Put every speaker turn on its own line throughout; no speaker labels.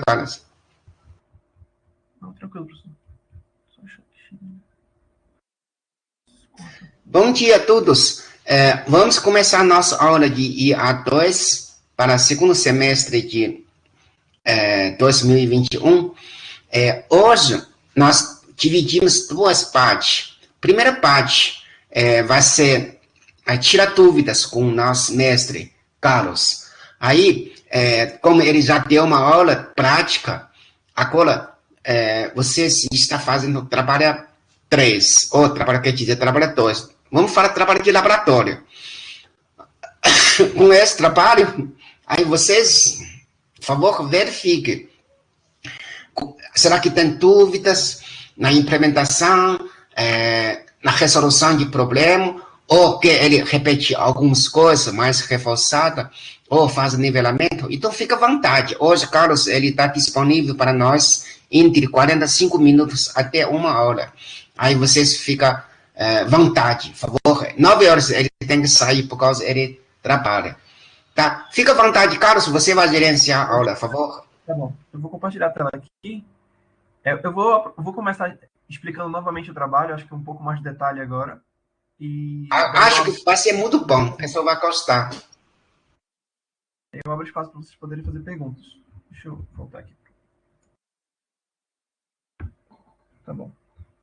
Carlos.
Não, tranquilo, professor. Só
Bom dia a todos. Vamos começar nossa aula de IA2 para o segundo semestre de 2021. Hoje, nós dividimos duas partes. Primeira parte vai ser tirar dúvidas com o nosso mestre, Carlos. Aí, como ele já deu uma aula prática, agora você está fazendo trabalho 3, ou trabalho, quer dizer, trabalho 2. Vamos falar trabalho de laboratório. Com esse trabalho, aí vocês, por favor, verifiquem. Será que tem dúvidas na implementação, na resolução de problema, ou que ele repete algumas coisas mais reforçadas, ou faz nivelamento? Então, fica à vontade. Hoje, Carlos, ele está disponível para nós entre 45 minutos até uma hora. Aí vocês ficam à vontade, por favor. 9 horas ele tem que sair por causa ele trabalha. Tá? Fica à vontade, Carlos, você vai gerenciar a aula, por favor.
Tá bom. Eu vou compartilhar a tela aqui. Eu vou começar explicando novamente o trabalho, acho que um pouco mais de detalhe agora.
Acho que vai ser muito bom, o pessoal vai gostar.
Eu abro espaço para vocês poderem fazer perguntas. Deixa eu voltar aqui. Tá bom.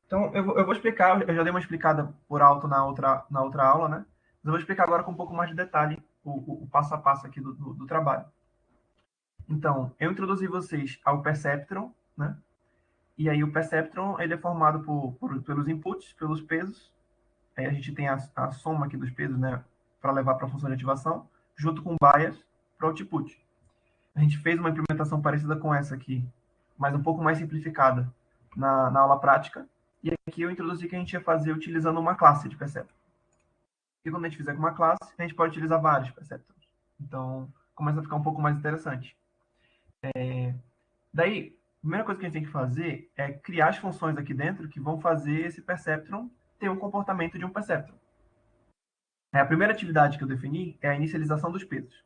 Então, eu vou explicar, eu já dei uma explicada por alto na outra aula, né? Mas eu vou explicar agora com um pouco mais de detalhe o passo a passo aqui do trabalho. Então, eu introduzi vocês ao Perceptron, né? E aí o Perceptron, ele é formado pelos inputs, pelos pesos. Aí a gente tem a soma aqui dos pesos, né? Para levar para a função de ativação, junto com bias para o output. A gente fez uma implementação parecida com essa aqui, mas um pouco mais simplificada na aula prática. E aqui eu introduzi que a gente ia fazer utilizando uma classe de Perceptron. E quando a gente fizer com uma classe, a gente pode utilizar vários Perceptrons. Então, começa a ficar um pouco mais interessante. Daí, a primeira coisa que a gente tem que fazer é criar as funções aqui dentro que vão fazer esse Perceptron ter um comportamento de um Perceptron. A primeira atividade que eu defini é a inicialização dos pesos.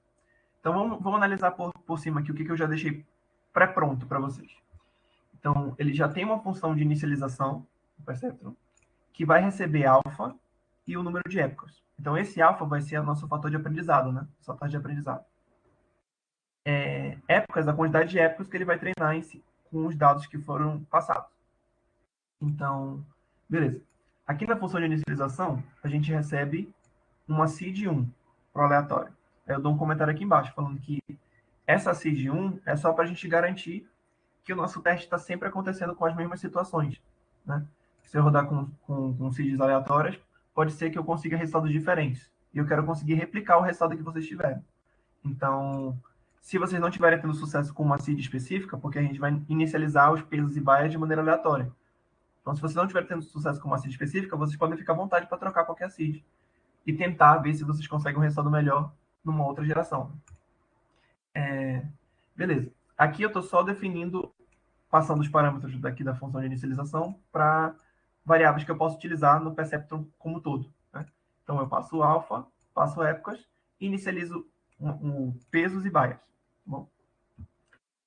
Então, vamos analisar por cima aqui o que eu já deixei pré-pronto para vocês. Então, ele já tem uma função de inicialização, o Perceptron, que vai receber alfa e o número de épocas. Então, esse alfa vai ser o nosso fator de aprendizado, né? Sua taxa de aprendizado. Épocas, a quantidade de épocas que ele vai treinar em si, com os dados que foram passados. Então, beleza. Aqui na função de inicialização, a gente recebe uma seed 1 para o aleatório. Aí eu dou um comentário aqui embaixo, falando que essa seed 1 é só para a gente garantir que o nosso teste está sempre acontecendo com as mesmas situações, né? Se eu rodar com seeds aleatórias, pode ser que eu consiga resultados diferentes. E eu quero conseguir replicar o resultado que vocês tiverem. Então, se vocês não estiverem tendo sucesso com uma seed específica, porque a gente vai inicializar os pesos e bias de maneira aleatória. Então, se vocês não estiverem tendo sucesso com uma seed específica, vocês podem ficar à vontade para trocar qualquer seed e tentar ver se vocês conseguem um resultado melhor numa outra geração. Beleza. Aqui eu estou só definindo, passando os parâmetros daqui da função de inicialização para variáveis que eu posso utilizar no Perceptron como um todo, né? Então, eu passo o alfa, passo épocas e inicializo pesos e bias. Bom.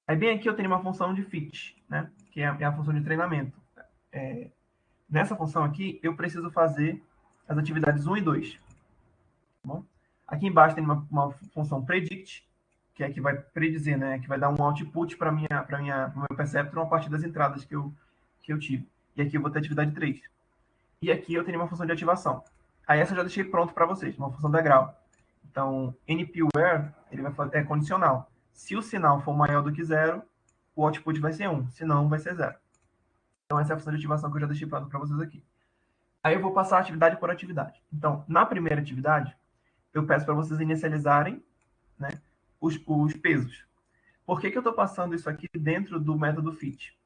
Aí, bem aqui eu tenho uma função de fit, né? Que é a função de treinamento. Nessa função aqui, eu preciso fazer as atividades 1 e 2. Bom. Aqui embaixo tem uma função predict, que é que vai predizer, né? Que vai dar um output para o meu Perceptron a partir das entradas que eu tive. E aqui eu vou ter atividade 3. E aqui eu tenho uma função de ativação. Aí essa eu já deixei pronto para vocês, uma função degrau. Então, npwhere, ele é condicional. Se o sinal for maior do que 0, o output vai ser 1, se não, vai ser 0. Então, essa é a função de ativação que eu já deixei pronto para vocês aqui. Aí eu vou passar atividade por atividade. Então, na primeira atividade, eu peço para vocês inicializarem, né, os pesos. Por que eu estou passando isso aqui dentro do método fit?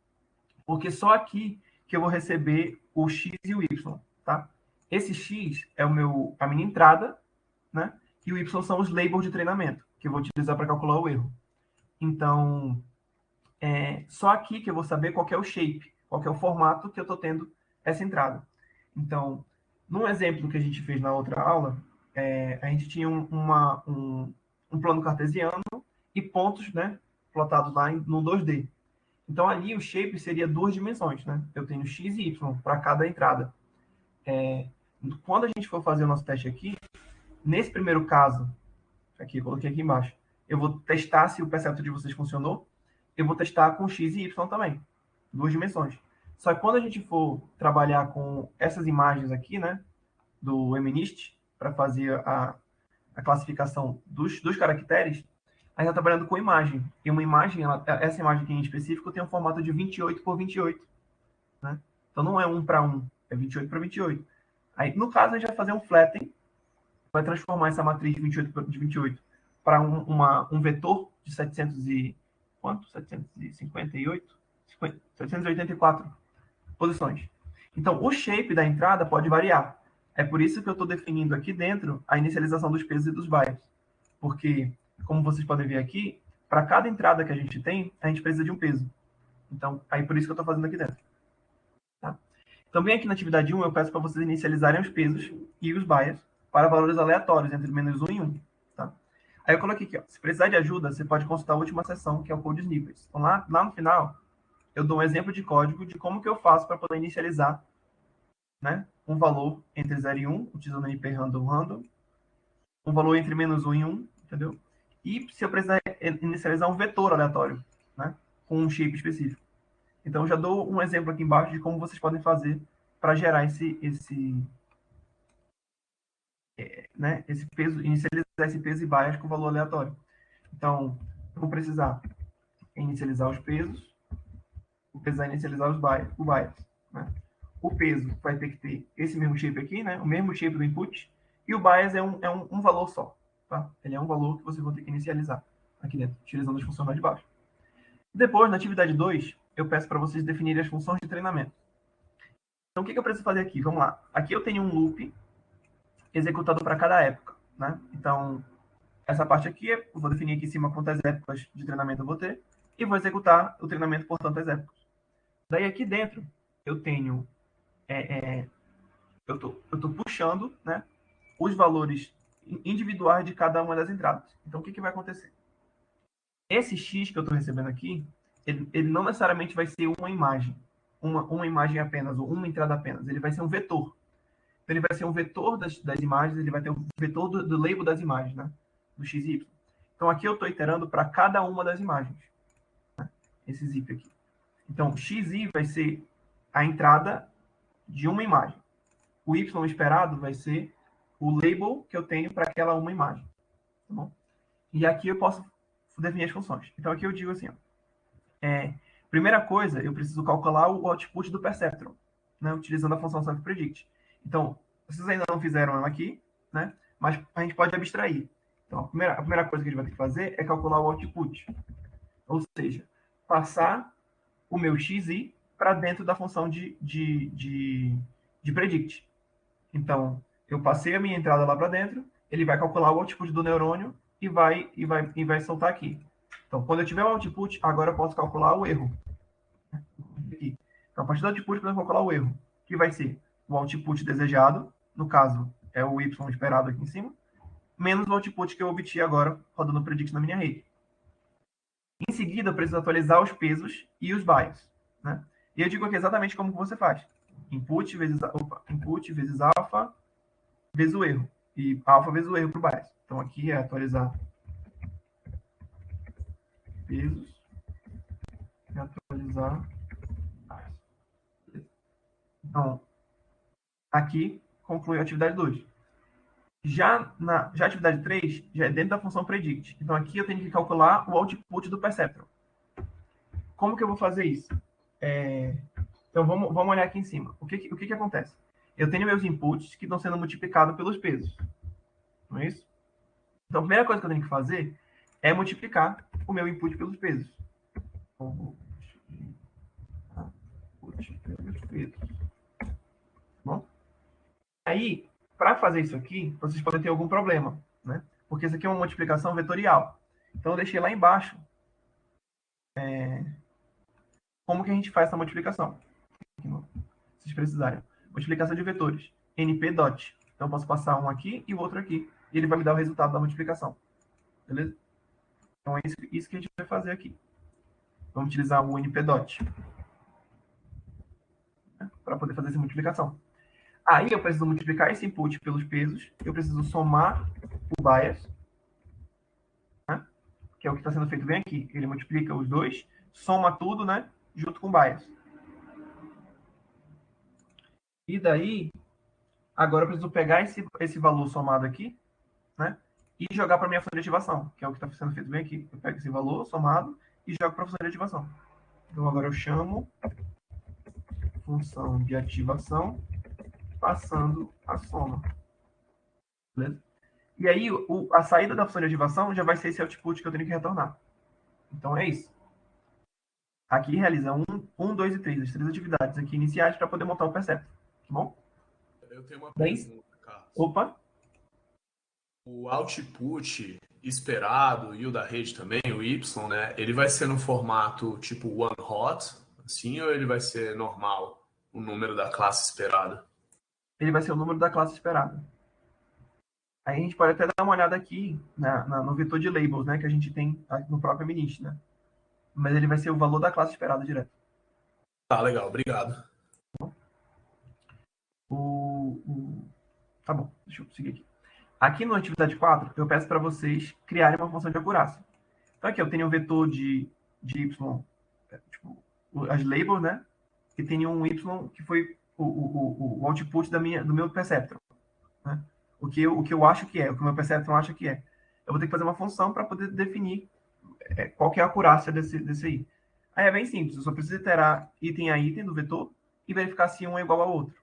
Porque só aqui que eu vou receber o x e o y, tá? Esse x é a minha entrada, né? E o y são os labels de treinamento, que eu vou utilizar para calcular o erro. Então, só aqui que eu vou saber qual é o shape, qual é o formato que eu estou tendo essa entrada. Então, num exemplo que a gente fez na outra aula, a gente tinha um plano cartesiano e pontos, né? plotado lá no 2D. Então, ali o shape seria 2 dimensões, né? Eu tenho x e y para cada entrada. Quando a gente for fazer o nosso teste aqui, nesse primeiro caso, aqui, eu coloquei aqui embaixo, eu vou testar se o perceptor de vocês funcionou. Eu vou testar com x e y também, 2 dimensões. Só que quando a gente for trabalhar com essas imagens aqui, né, do MNIST, para fazer a classificação dos caracteres, a gente está trabalhando com imagem. E uma imagem, essa imagem aqui em específico, tem um formato de 28 por 28. Né? Então não é 1 para 1, é 28 para 28. Aí, no caso, a gente vai fazer um flatten, vai transformar essa matriz de 28 para um vetor de 784 posições. Então, o shape da entrada pode variar. É por isso que eu estou definindo aqui dentro a inicialização dos pesos e dos bias. Porque, como vocês podem ver aqui, para cada entrada que a gente tem, a gente precisa de um peso. Então, aí por isso que eu estou fazendo aqui dentro. Tá? Também aqui na atividade 1, eu peço para vocês inicializarem os pesos e os bias para valores aleatórios, entre menos 1 e 1. Tá? Aí eu coloquei aqui, ó, se precisar de ajuda, você pode consultar a última seção, que é o Code Snippets. Então, lá no final, eu dou um exemplo de código de como que eu faço para poder inicializar, né, um valor entre 0 e 1, utilizando o NP random, um valor entre menos 1 e 1, entendeu? E se eu precisar inicializar um vetor aleatório, né, com um shape específico. Então, eu já dou um exemplo aqui embaixo de como vocês podem fazer para gerar esse peso, inicializar esse peso e bias com valor aleatório. Então, eu vou precisar inicializar os pesos, vou precisar inicializar o bias. Né? O peso vai ter que ter esse mesmo shape aqui, né? O mesmo shape do input, e o bias é um valor só. Tá? Ele é um valor que vocês vão ter que inicializar aqui dentro, utilizando as funções lá de baixo. Depois, na atividade 2, eu peço para vocês definirem as funções de treinamento. Então, o que eu preciso fazer aqui? Vamos lá. Aqui eu tenho um loop executado para cada época. Né? Então, essa parte aqui, eu vou definir aqui em cima quantas épocas de treinamento eu vou ter, e vou executar o treinamento por tantas épocas. Daí, aqui dentro, eu tenho... eu estou puxando, né, os valores individuais de cada uma das entradas. Então, o que vai acontecer? Esse X que eu estou recebendo aqui, ele não necessariamente vai ser uma imagem, uma imagem apenas, ou uma entrada apenas. Ele vai ser um vetor. Então, ele vai ser um vetor das imagens, ele vai ter um vetor do label das imagens, né? Do x e y. Então, aqui eu estou iterando para cada uma das imagens. Né? Esse zip aqui. Então, xi vai ser a entrada de uma imagem. O y esperado vai ser o label que eu tenho para aquela uma imagem. Tá bom? E aqui eu posso definir as funções. Então, aqui eu digo assim, ó, primeira coisa, eu preciso calcular o output do perceptron, né, utilizando a função self-predict. Então, vocês ainda não fizeram ela aqui, né, mas a gente pode abstrair. Então, a primeira coisa que a gente vai ter que fazer é calcular o output. Ou seja, passar o meu xi para dentro da função de predict. Então, eu passei a minha entrada lá para dentro, ele vai calcular o output do neurônio e vai soltar aqui. Então, quando eu tiver o output, agora eu posso calcular o erro. Aqui. Então, a partir do output, eu posso calcular o erro, que vai ser o output desejado, no caso, é o y esperado aqui em cima, menos o output que eu obtive agora, rodando o predict na minha rede. Em seguida, eu preciso atualizar os pesos e os bias. Né? E eu digo aqui exatamente como você faz. Input vezes alfa vezes o erro. E alfa vezes o erro para o bias. Então, aqui é atualizar pesos e atualizar bias. Então, aqui conclui a atividade 2. Já a atividade 3, já é dentro da função predict. Então, aqui eu tenho que calcular o output do perceptron. Como que eu vou fazer isso? Então, vamos olhar aqui em cima. O que acontece? Eu tenho meus inputs que estão sendo multiplicados pelos pesos. Não é isso? Então, a primeira coisa que eu tenho que fazer é multiplicar o meu input pelos pesos. Bom? Aí, para fazer isso aqui, vocês podem ter algum problema, né? Porque isso aqui é uma multiplicação vetorial. Então, eu deixei lá embaixo como que a gente faz essa multiplicação. Se vocês precisarem. Multiplicação de vetores. NP dot. Então, eu posso passar um aqui e o outro aqui. E ele vai me dar o resultado da multiplicação. Beleza? Então, é isso que a gente vai fazer aqui. Vamos utilizar o NP-DOT, né, para poder fazer essa multiplicação. Aí eu preciso multiplicar esse input pelos pesos, eu preciso somar o bias, né, que é o que está sendo feito bem aqui. Ele multiplica os dois, soma tudo, né, junto com o bias. E daí, agora eu preciso pegar esse valor somado aqui, né, e jogar para minha função de ativação, que é o que está sendo feito bem aqui. Eu pego esse valor somado e jogo para a função de ativação. Então agora eu chamo função de ativação passando a soma. Beleza? E aí, a saída da função de ativação já vai ser esse output que eu tenho que retornar. Então, é isso. Aqui realiza 1, 2 e 3, as 3 atividades aqui iniciais para poder montar o perceptron. Tá bom?
Eu tenho uma
Daí,
pergunta, Carlos.
Opa!
O output esperado e o da rede também, o Y, né? Ele vai ser no formato tipo one hot, assim, ou ele vai ser normal, o número da classe esperada?
Ele vai ser o número da classe esperada. Aí a gente pode até dar uma olhada aqui no vetor de labels, né, que a gente tem no próprio Minist, né? Mas ele vai ser o valor da classe esperada direto.
Tá, legal, obrigado.
Tá bom, deixa eu seguir aqui. Aqui no atividade 4, eu peço para vocês criarem uma função de acurácia. Então aqui eu tenho um vetor de Y, tipo, as labels, né? E tenho um Y que foi o output do meu perceptron, né? O que eu acho que é, o que o meu perceptron acha que é. Eu vou ter que fazer uma função para poder definir qual que é a acurácia desse aí. Aí é bem simples, eu só preciso iterar item a item do vetor e verificar se um é igual ao outro,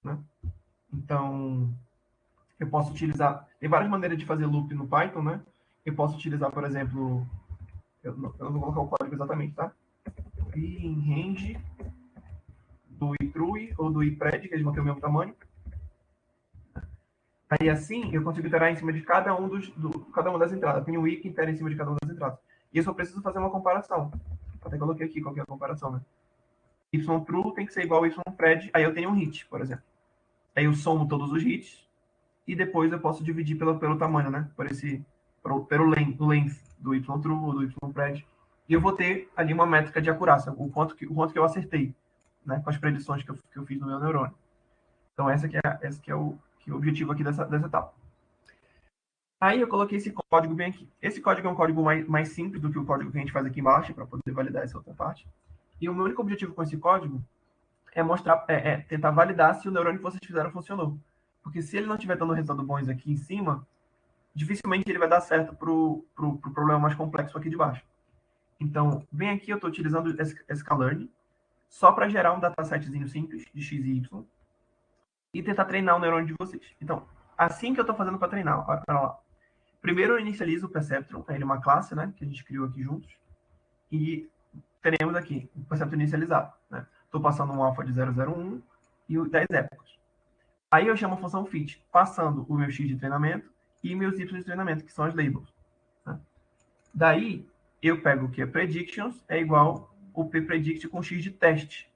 né? Então, eu posso utilizar... Tem várias maneiras de fazer loop no Python, né? Eu posso utilizar, por exemplo... Eu não vou colocar o código exatamente, tá? E em range do iTrue ou do iPred, que eles vão ter o mesmo tamanho. Aí, assim, eu consigo iterar em cima de cada uma das entradas. Tem o i que itera em cima de cada uma das entradas. E eu só preciso fazer uma comparação. Até coloquei aqui qual que é a comparação, né? YTrue tem que ser igual a YPred. Aí eu tenho um hit, por exemplo. Aí eu somo todos os hits e depois eu posso dividir pelo tamanho, né? Pelo length do YTrue ou do YPred. E eu vou ter ali uma métrica de acurácia, o quanto que eu acertei, né? Com as predições que eu fiz no meu neurônio. Então, esse que é o objetivo aqui dessa etapa. Aí eu coloquei esse código bem aqui. Esse código é um código mais simples do que o código que a gente faz aqui embaixo, para poder validar essa outra parte. E o meu único objetivo com esse código é tentar validar se o neurônio que vocês fizeram funcionou. Porque se ele não estiver dando resultados bons aqui em cima, dificilmente ele vai dar certo para o problema mais complexo aqui de baixo. Então, bem aqui eu estou utilizando sklearn só para gerar um datasetzinho simples de x e y e tentar treinar o neurônio de vocês. Então, assim que eu estou fazendo para treinar, olha lá. Primeiro eu inicializo o Perceptron, ele é uma classe, né, que a gente criou aqui juntos, e teremos aqui o Perceptron inicializado, né? Estou passando um alfa de 001 e 10 épocas. Aí eu chamo a função fit, passando o meu x de treinamento e meus y de treinamento, que são as labels, né? Daí eu pego o que é predictions, é igual o ppredict com x de teste.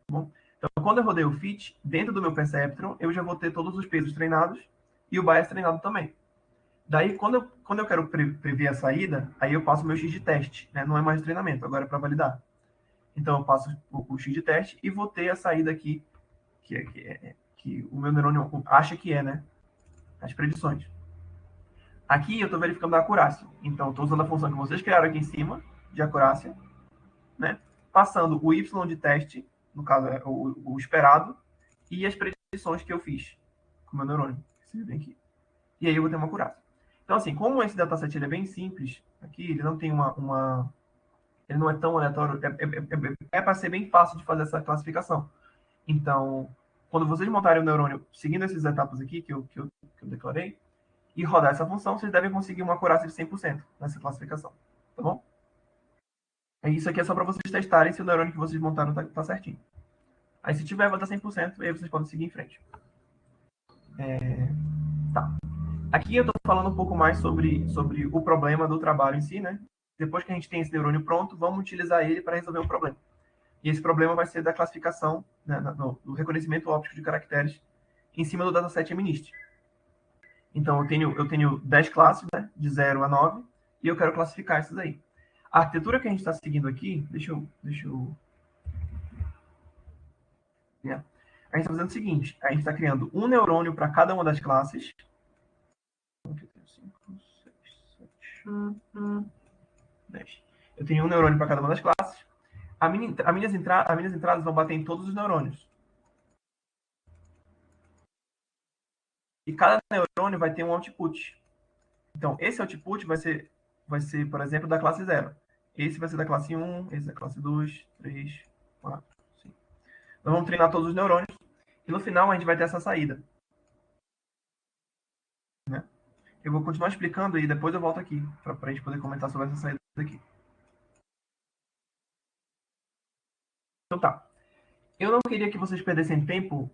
Tá bom? Então, quando eu rodei o fit, dentro do meu Perceptron, eu já vou ter todos os pesos treinados e o bias treinado também. Daí, quando eu quero prever a saída, aí eu passo o meu x de teste, né? Não é mais de treinamento, agora é para validar. Então, eu passo o x de teste e vou ter a saída aqui, que o meu neurônio acha que é, né? As predições. Aqui eu estou verificando a acurácia. Então, estou usando a função que vocês criaram aqui em cima, de acurácia, né? Passando o y de teste, no caso é o esperado, e as predições que eu fiz com o meu neurônio. Aqui. E aí eu vou ter uma acurácia. Então, assim, como esse dataset ele é bem simples, aqui ele não tem ele não é tão aleatório, é para ser bem fácil de fazer essa classificação. Então, quando vocês montarem o neurônio seguindo essas etapas aqui que eu declarei, e rodar essa função, vocês devem conseguir uma acurácia de 100% nessa classificação, tá bom? Isso aqui é só para vocês testarem se o neurônio que vocês montaram tá certinho. Aí, se tiver, vai dar 100%, aí vocês podem seguir em frente. Tá. Aqui eu estou falando um pouco mais sobre o problema do trabalho em si, né? Depois que a gente tem esse neurônio pronto, vamos utilizar ele para resolver um problema. E esse problema vai ser da classificação, né, do reconhecimento óptico de caracteres em cima do dataset MNIST. Então, eu tenho 10 classes, né, de 0 a 9, e eu quero classificar essas aí. A arquitetura que a gente está seguindo aqui, deixa eu... Yeah. A gente está fazendo o seguinte, a gente está criando um neurônio para cada uma das classes. Aqui eu tenho 5, 6, 7, 10. Eu tenho um neurônio para cada uma das classes. As minhas entradas vão bater em todos os neurônios. E cada neurônio vai ter um output. Então, esse output vai ser, por exemplo, da classe 0. Esse vai ser da classe 1, esse da classe 2, 3, 4, 5. Nós vamos treinar todos os neurônios. E no final, a gente vai ter essa saída. Né? Eu vou continuar explicando e depois eu volto aqui, para a gente poder comentar sobre essa saída aqui. Então tá. Eu não queria que vocês perdessem tempo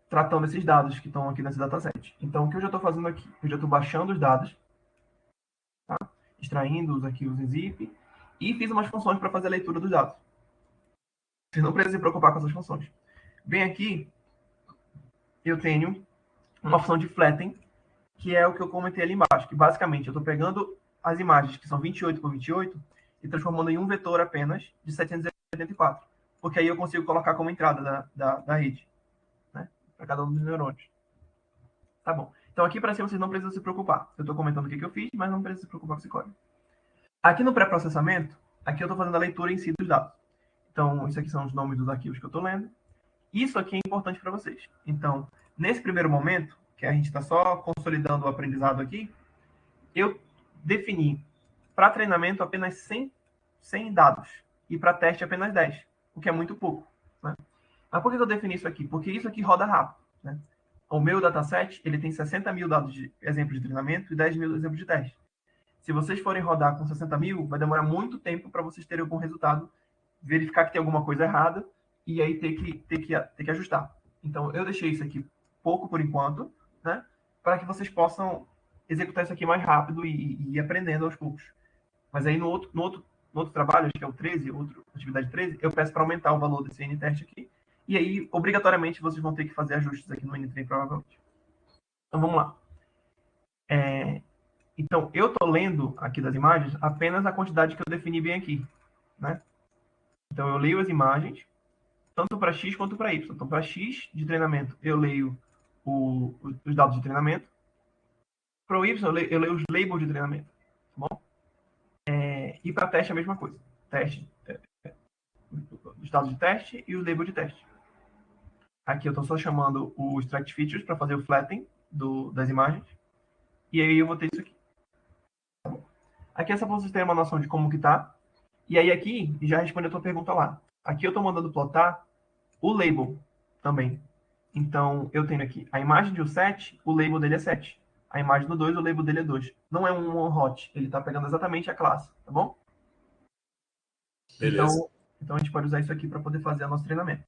tratando esses dados que estão aqui nesse dataset. Então, o que eu já estou fazendo aqui? Eu já estou baixando os dados, tá? Extraindo os arquivos em zip, e fiz umas funções para fazer a leitura dos dados. Vocês não precisam se preocupar com essas funções. Bem aqui, eu tenho uma função de flatten, que é o que eu comentei ali embaixo, que basicamente eu estou pegando as imagens que são 28 por 28 e transformando em um vetor apenas de 784, porque aí eu consigo colocar como entrada da rede, né, para cada um dos neurônios. Tá bom. Então aqui para cima vocês não precisam se preocupar. Eu estou comentando o que eu fiz, mas não precisa se preocupar com esse código. Aqui no pré-processamento, aqui eu estou fazendo a leitura em si dos dados. Então, isso aqui são os nomes dos arquivos que eu estou lendo. Isso aqui é importante para vocês. Então, nesse primeiro momento, que a gente está só consolidando o aprendizado aqui, eu defini para treinamento apenas 100 dados e para teste apenas 10, o que é muito pouco. Né? Mas por que eu defini isso aqui? Porque isso aqui roda rápido. Né? O meu dataset ele tem 60 mil dados de exemplos de treinamento e 10 mil exemplos de teste. Se vocês forem rodar com 60 mil, vai demorar muito tempo para vocês terem algum resultado, verificar que tem alguma coisa errada e aí ter que ajustar. Então, eu deixei isso aqui pouco por enquanto, né, para que vocês possam executar isso aqui mais rápido e ir aprendendo aos poucos. Mas aí no outro trabalho, acho que é o 13, atividade 13, eu peço para aumentar o valor desse N-teste aqui. E aí, obrigatoriamente, vocês vão ter que fazer ajustes aqui no N3, provavelmente. Então, vamos lá. Então, eu estou lendo aqui das imagens apenas a quantidade que eu defini bem aqui. Né? Então, eu leio as imagens, tanto para X quanto para Y. Então, para X de treinamento, eu leio os dados de treinamento. Para o Y, eu leio os labels de treinamento. Tá bom? E para teste, a mesma coisa. Teste, os dados de teste e os labels de teste. Aqui eu estou só chamando o extract features para fazer o flatten das imagens. E aí eu vou ter isso aqui. Tá bom? Aqui é só para vocês terem uma noção de como que está. E aí aqui, já responde a tua pergunta lá. Aqui eu estou mandando plotar o label também. Então, eu tenho aqui a imagem de 7, o label dele é 7. A imagem do 2, o label dele é 2. Não é um one-hot, ele está pegando exatamente a classe, tá bom?
Beleza.
Então a gente pode usar isso aqui para poder fazer o nosso treinamento.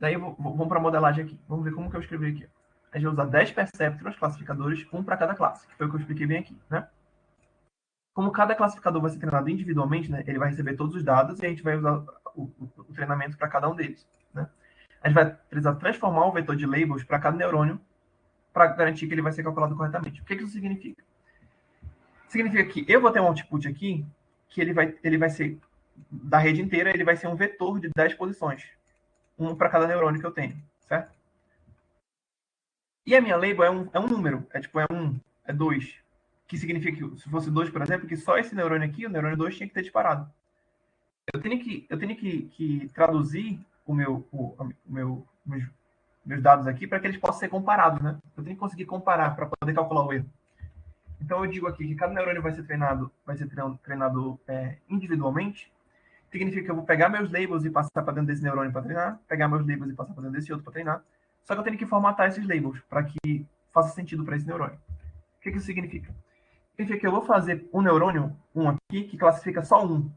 Daí, vamos para a modelagem aqui. Vamos ver como que eu escrevi aqui. A gente vai usar 10 perceptrons, classificadores, um para cada classe, que foi o que eu expliquei bem aqui, né? Como cada classificador vai ser treinado individualmente, né, ele vai receber todos os dados e a gente vai usar o treinamento para cada um deles. Né? A gente vai precisar transformar o vetor de labels para cada neurônio para garantir que ele vai ser calculado corretamente. O que isso significa? Significa que eu vou ter um output aqui que ele vai ser, da rede inteira, ele vai ser um vetor de 10 posições. Um para cada neurônio que eu tenho, certo? E a minha label é um número, é 2. Que significa que, se fosse 2, por exemplo, que só esse neurônio aqui, o neurônio 2, tinha que ter disparado. Eu tenho que traduzir meus dados aqui para que eles possam ser comparados, né? Eu tenho que conseguir comparar para poder calcular o erro. Então, eu digo aqui que cada neurônio vai ser treinado individualmente. Significa que eu vou pegar meus labels e passar para dentro desse neurônio para treinar, pegar meus labels e passar para dentro desse outro para treinar. Só que eu tenho que formatar esses labels para que faça sentido para esse neurônio. O que isso significa? Significa que eu vou fazer um neurônio, aqui, que classifica só um.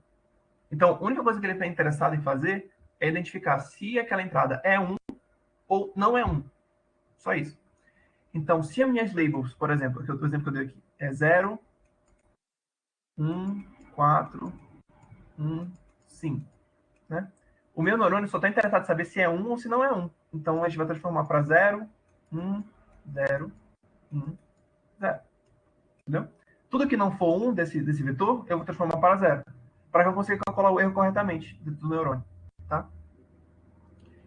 Então, a única coisa que ele está interessado em fazer é identificar se aquela entrada é 1 ou não é 1. Só isso. Então, se as minhas labels, por exemplo, o exemplo que eu dei aqui, é 0, 1, 4, 1, 5. Né? O meu neurônio só está interessado em saber se é 1 ou se não é 1. Então, a gente vai transformar para 0, 1, 0, 1, 0. Entendeu? Tudo que não for 1 desse vetor, eu vou transformar para 0. Para que eu consiga calcular o erro corretamente do neurônio. Tá?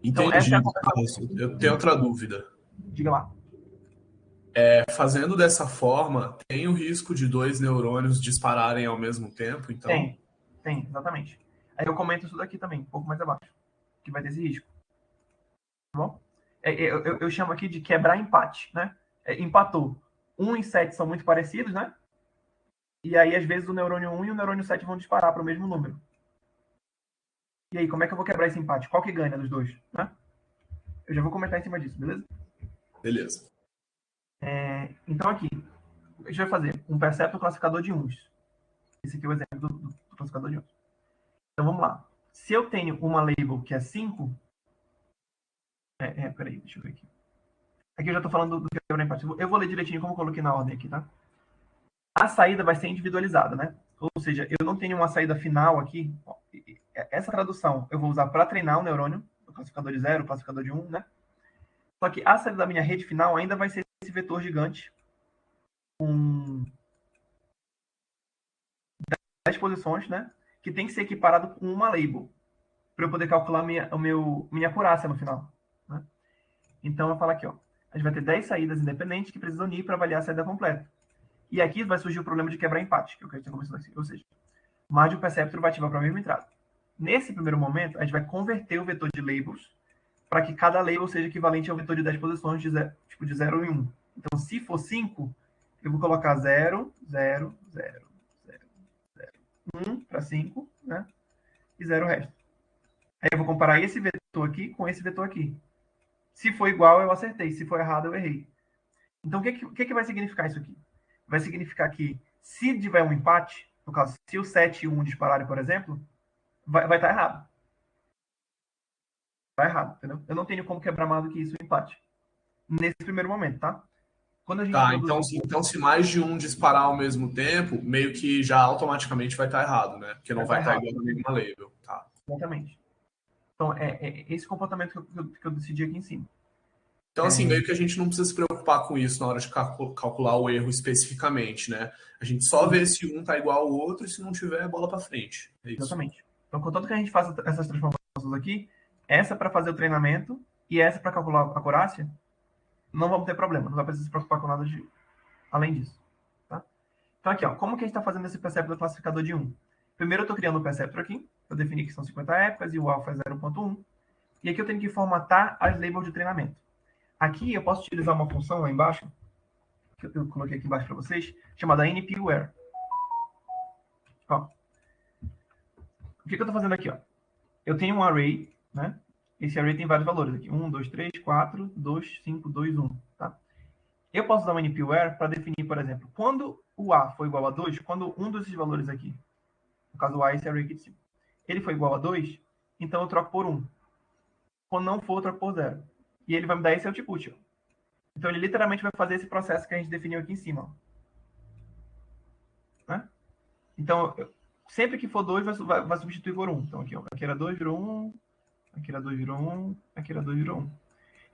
Então,
Entendi.
essa é a...
Eu tenho outra dúvida.
Diga lá.
Fazendo dessa forma, tem o risco de 2 neurônios dispararem ao mesmo tempo, então?
Tem, exatamente. Aí eu comento isso daqui também, um pouco mais abaixo, que vai ter esse risco. Tá bom? Eu chamo aqui de quebrar empate, né? Empatou. 1 e 7 são muito parecidos, né? E aí, às vezes, o neurônio 1 e o neurônio 7 vão disparar para o mesmo número. E aí, como é que eu vou quebrar esse empate? Qual que ganha dos dois, né? Eu já vou comentar em cima disso, beleza?
Beleza.
Então, aqui, a gente vai fazer um percepto classificador de uns. Esse aqui é o exemplo do classificador de uns. Então, vamos lá. Se eu tenho uma label que é 5... peraí, deixa eu ver aqui. Aqui eu já estou falando do quebrar empate. Eu vou ler direitinho como eu coloquei na ordem aqui, tá? A saída vai ser individualizada, né? Ou seja, eu não tenho uma saída final aqui. Essa tradução eu vou usar para treinar o neurônio, o classificador de 0, o classificador de 1, né? Só que a saída da minha rede final ainda vai ser esse vetor gigante com 10 posições, né? Que tem que ser equiparado com uma label para eu poder calcular minha acurácia no final. Né? Então, eu falo aqui, ó. A gente vai ter 10 saídas independentes que precisam unir para avaliar a saída completa. E aqui vai surgir o problema de quebrar empate, que é o que a gente está conversando aqui. Ou seja, mais de um perceptor vai ativar para a mesma entrada. Nesse primeiro momento, a gente vai converter o vetor de labels para que cada label seja equivalente ao vetor de 10 posições, de 0 e 1. Então, se for 5, eu vou colocar 0, 0, 0, 0, 0, 1 para 5, né? E 0 o resto. Aí eu vou comparar esse vetor aqui com esse vetor aqui. Se for igual, eu acertei. Se for errado, eu errei. Então, o que vai significar isso aqui? Vai significar que, se tiver um empate, no caso, se o 7 e o 1 dispararem, por exemplo, vai estar errado. Vai errado, entendeu? Eu não tenho como quebrar mais do que isso o empate. Nesse primeiro momento, tá? Quando a gente
então se mais de um disparar ao mesmo tempo, meio que já automaticamente vai estar errado, né? Porque não vai estar igual a nenhuma label. Tá.
Exatamente. Então, esse comportamento que eu decidi aqui em cima.
Então, assim, meio que a gente não precisa se preocupar com isso na hora de calcular o erro especificamente, né? A gente só vê se um tá igual ao outro e se não tiver, bola para frente. É isso.
Exatamente. Então, contanto que a gente faça essas transformações aqui, essa para fazer o treinamento e essa para calcular a acurácia, não vamos ter problema. Não vai precisar se preocupar com nada além disso. Tá? Então, aqui, ó, como que a gente está fazendo esse perceptor classificador de 1? Primeiro, eu estou criando um perceptor aqui. Eu defini que são 50 épocas e o alfa é 0.1. E aqui eu tenho que formatar as labels de treinamento. Aqui eu posso utilizar uma função lá embaixo, que eu coloquei aqui embaixo para vocês, chamada npware. Ó. O que eu estou fazendo aqui? Ó? Eu tenho um array, né? Esse array tem vários valores aqui. 1, 2, 3, 4, 2, 5, 2, 1. Tá? Eu posso usar um npware para definir, por exemplo, quando o A for igual a 2, quando um desses valores aqui, no caso o A, esse array aqui de cima, ele for igual a 2, então eu troco por 1. Quando não for, eu troco por 0. E ele vai me dar esse output. Ó. Então, ele literalmente vai fazer esse processo que a gente definiu aqui em cima. Ó. Né? Então, sempre que for 2, vai substituir por 1. Então, aqui, ó, aqui era 2, virou 1. Aqui era 2, virou 1. Aqui era 2, virou 1.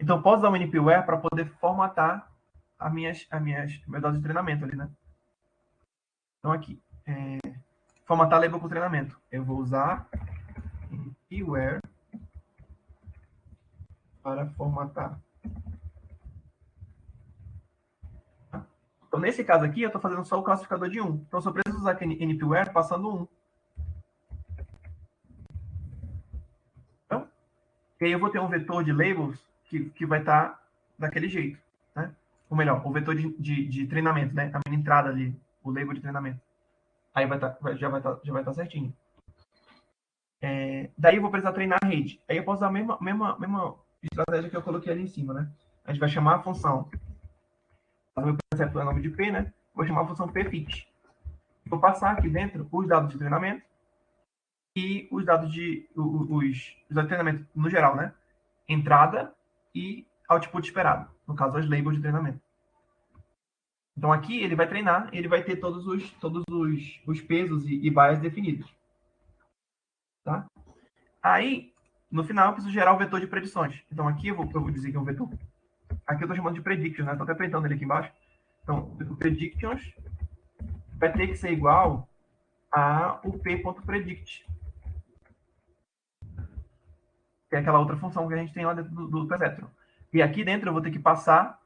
Então, eu posso usar o npware para poder formatar meus dados de treinamento ali, né? Então, aqui. Formatar a label com treinamento. Eu vou usar npware para formatar. Então, nesse caso aqui, eu estou fazendo só o classificador de 1. Então, eu só preciso usar aqui npware passando 1. Então, e aí eu vou ter um vetor de labels que vai estar daquele jeito. Né? Ou melhor, o vetor de treinamento, né? A minha entrada ali, o label de treinamento. Aí já vai estar certinho. Daí eu vou precisar treinar a rede. Aí eu posso usar a mesma estratégia que eu coloquei ali em cima, né? A gente vai chamar a função. O meu perceptor é nome de P, né? Vou chamar a função pfit. Vou passar aqui dentro os dados de treinamento e os dados de treinamento no geral, né? Entrada e output esperado. No caso, as labels de treinamento. Então aqui ele vai treinar, ele vai ter todos os pesos e bias definidos. Tá? Aí, no final, eu preciso gerar o vetor de predições. Então aqui eu vou dizer que é um vetor. Aqui eu estou chamando de predictions, né? Estou até printando ele aqui embaixo. Então, predictions vai ter que ser igual a o p.predict, que é aquela outra função que a gente tem lá dentro do perceptron. E aqui dentro eu vou ter que passar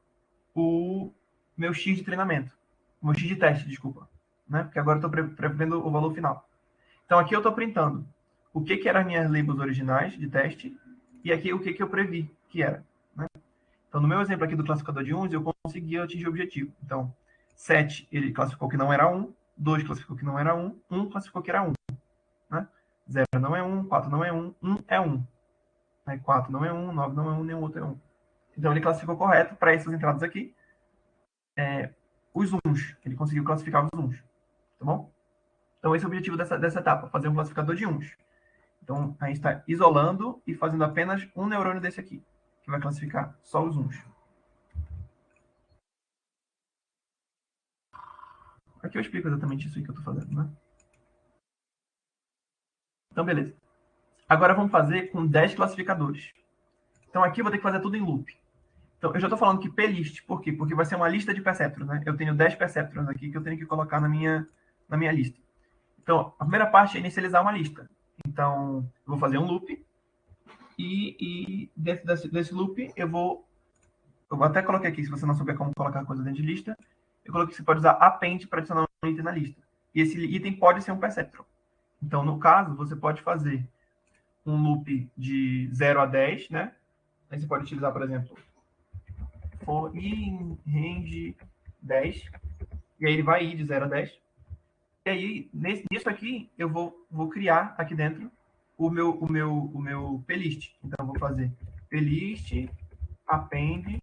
o meu x de treinamento, o meu x de teste, desculpa, né? Porque agora eu estou prevendo o valor final. Então aqui eu estou printando o que eram as minhas labels originais de teste e aqui o que eu previ que era, né? Então no meu exemplo aqui do classificador de uns, eu consegui atingir o objetivo. Então 7 ele classificou que não era 1, 2 classificou que não era 1, 1 classificou que era 1, né? 0 não é 1, 4 não é 1, 1 é 1. Aí 4 não é 1, 9 não é 1, nenhum outro é 1. Então ele classificou correto para essas entradas aqui. Os uns, ele conseguiu classificar os uns, tá bom? Então esse é o objetivo dessa etapa, fazer um classificador de uns. Então a gente está isolando e fazendo apenas um neurônio desse aqui, que vai classificar só os uns. Aqui eu explico exatamente isso aí que eu estou fazendo, né? Então beleza. Agora vamos fazer com 10 classificadores. Então aqui eu vou ter que fazer tudo em loop. Então eu já estou falando que plist, por quê? Porque vai ser uma lista de perceptrons, né? Eu tenho 10 perceptrons aqui que eu tenho que colocar na minha lista. Então, a primeira parte é inicializar uma lista. Então, eu vou fazer um loop. E dentro desse loop, eu vou até colocar aqui, se você não souber como colocar coisa dentro de lista, eu coloquei que você pode usar append para adicionar um item na lista. E esse item pode ser um perceptron. Então, no caso, você pode fazer um loop de 0 a 10, né? Aí você pode utilizar, por exemplo, for in range 10. E aí ele vai ir de 0 a 10. E aí, nisso aqui, eu vou criar aqui dentro o meu plist. Então, eu vou fazer plist, append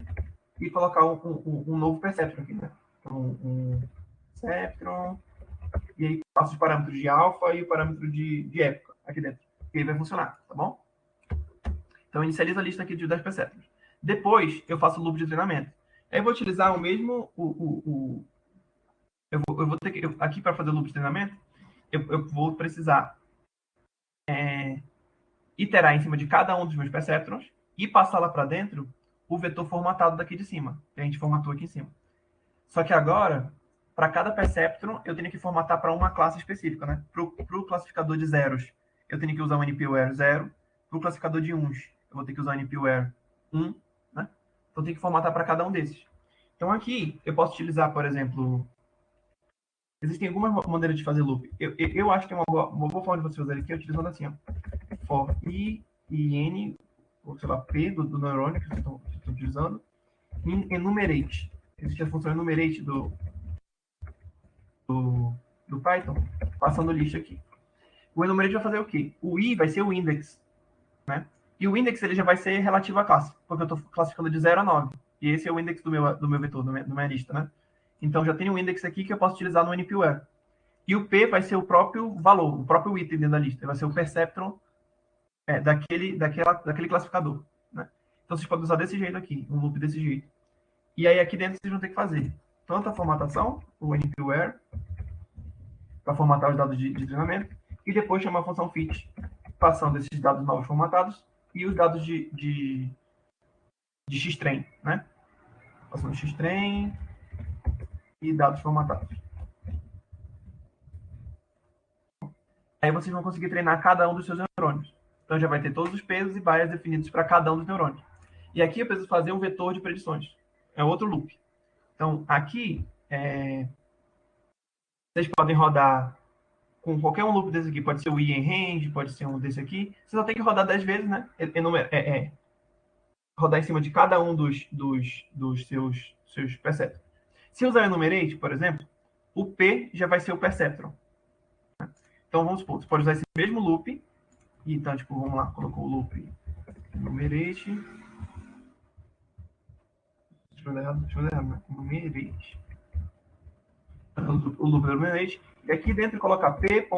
e colocar um novo perceptron aqui, né? Então, um perceptron, e aí passo os parâmetros de alfa e o parâmetro de época aqui dentro. E aí vai funcionar, tá bom? Então, inicializa a lista aqui de 10 perceptrons. Depois, eu faço o loop de treinamento. Aí eu vou utilizar o mesmo... Eu vou ter que... Aqui, para fazer o loop de treinamento, eu vou precisar iterar em cima de cada um dos meus perceptrons e passar lá para dentro o vetor formatado daqui de cima, que a gente formatou aqui em cima. Só que agora, para cada perceptron, eu tenho que formatar para uma classe específica, né? Para o classificador de zeros, eu tenho que usar o NP-Ware 0. Para o classificador de uns, eu vou ter que usar o NP-Ware 1, né? Então, eu tenho que formatar para cada um desses. Então, aqui, eu posso utilizar, por exemplo... Existem algumas maneiras de fazer loop. Eu acho que é uma boa forma de você fazer aqui, utilizando assim, ó. For i e n, ou sei lá, p do neurônio que vocês estão utilizando, em enumerate. Existe a função enumerate do Python, passando lista aqui. O enumerate vai fazer o quê? O i vai ser o index, né? E o index ele já vai ser relativo à classe, porque eu estou classificando de 0 a 9. E esse é o index do meu vetor, da minha lista, né? Então já tem um index aqui que eu posso utilizar no NP-Ware. E o p vai ser o próprio valor, o próprio item dentro da lista. Vai ser o perceptron daquele classificador, né? Então vocês podem usar desse jeito aqui, um loop desse jeito. E aí aqui dentro vocês vão ter que fazer tanto a formatação, o NP-Ware, para formatar os dados de treinamento, e depois chamar a função fit, passando esses dados novos formatados e os dados de xtrain, né? Passando xtrain e dados formatados. Aí vocês vão conseguir treinar cada um dos seus neurônios. Então já vai ter todos os pesos e bias definidos para cada um dos neurônios. E aqui eu preciso fazer um vetor de predições. É outro loop. Então aqui vocês podem rodar com qualquer um loop desse aqui. Pode ser o i em range, pode ser um desse aqui. Você só tem que rodar 10 vezes, né? Rodar em cima de cada um dos seus perceptrons. Se usar o enumerate, por exemplo, o P já vai ser o perceptron. Então, vamos supor, você pode usar esse mesmo loop. Então, tipo, vamos lá, colocou o loop enumerate. Deixa eu ver errado, né? Enumerate. O loop enumerate. E aqui dentro colocar P.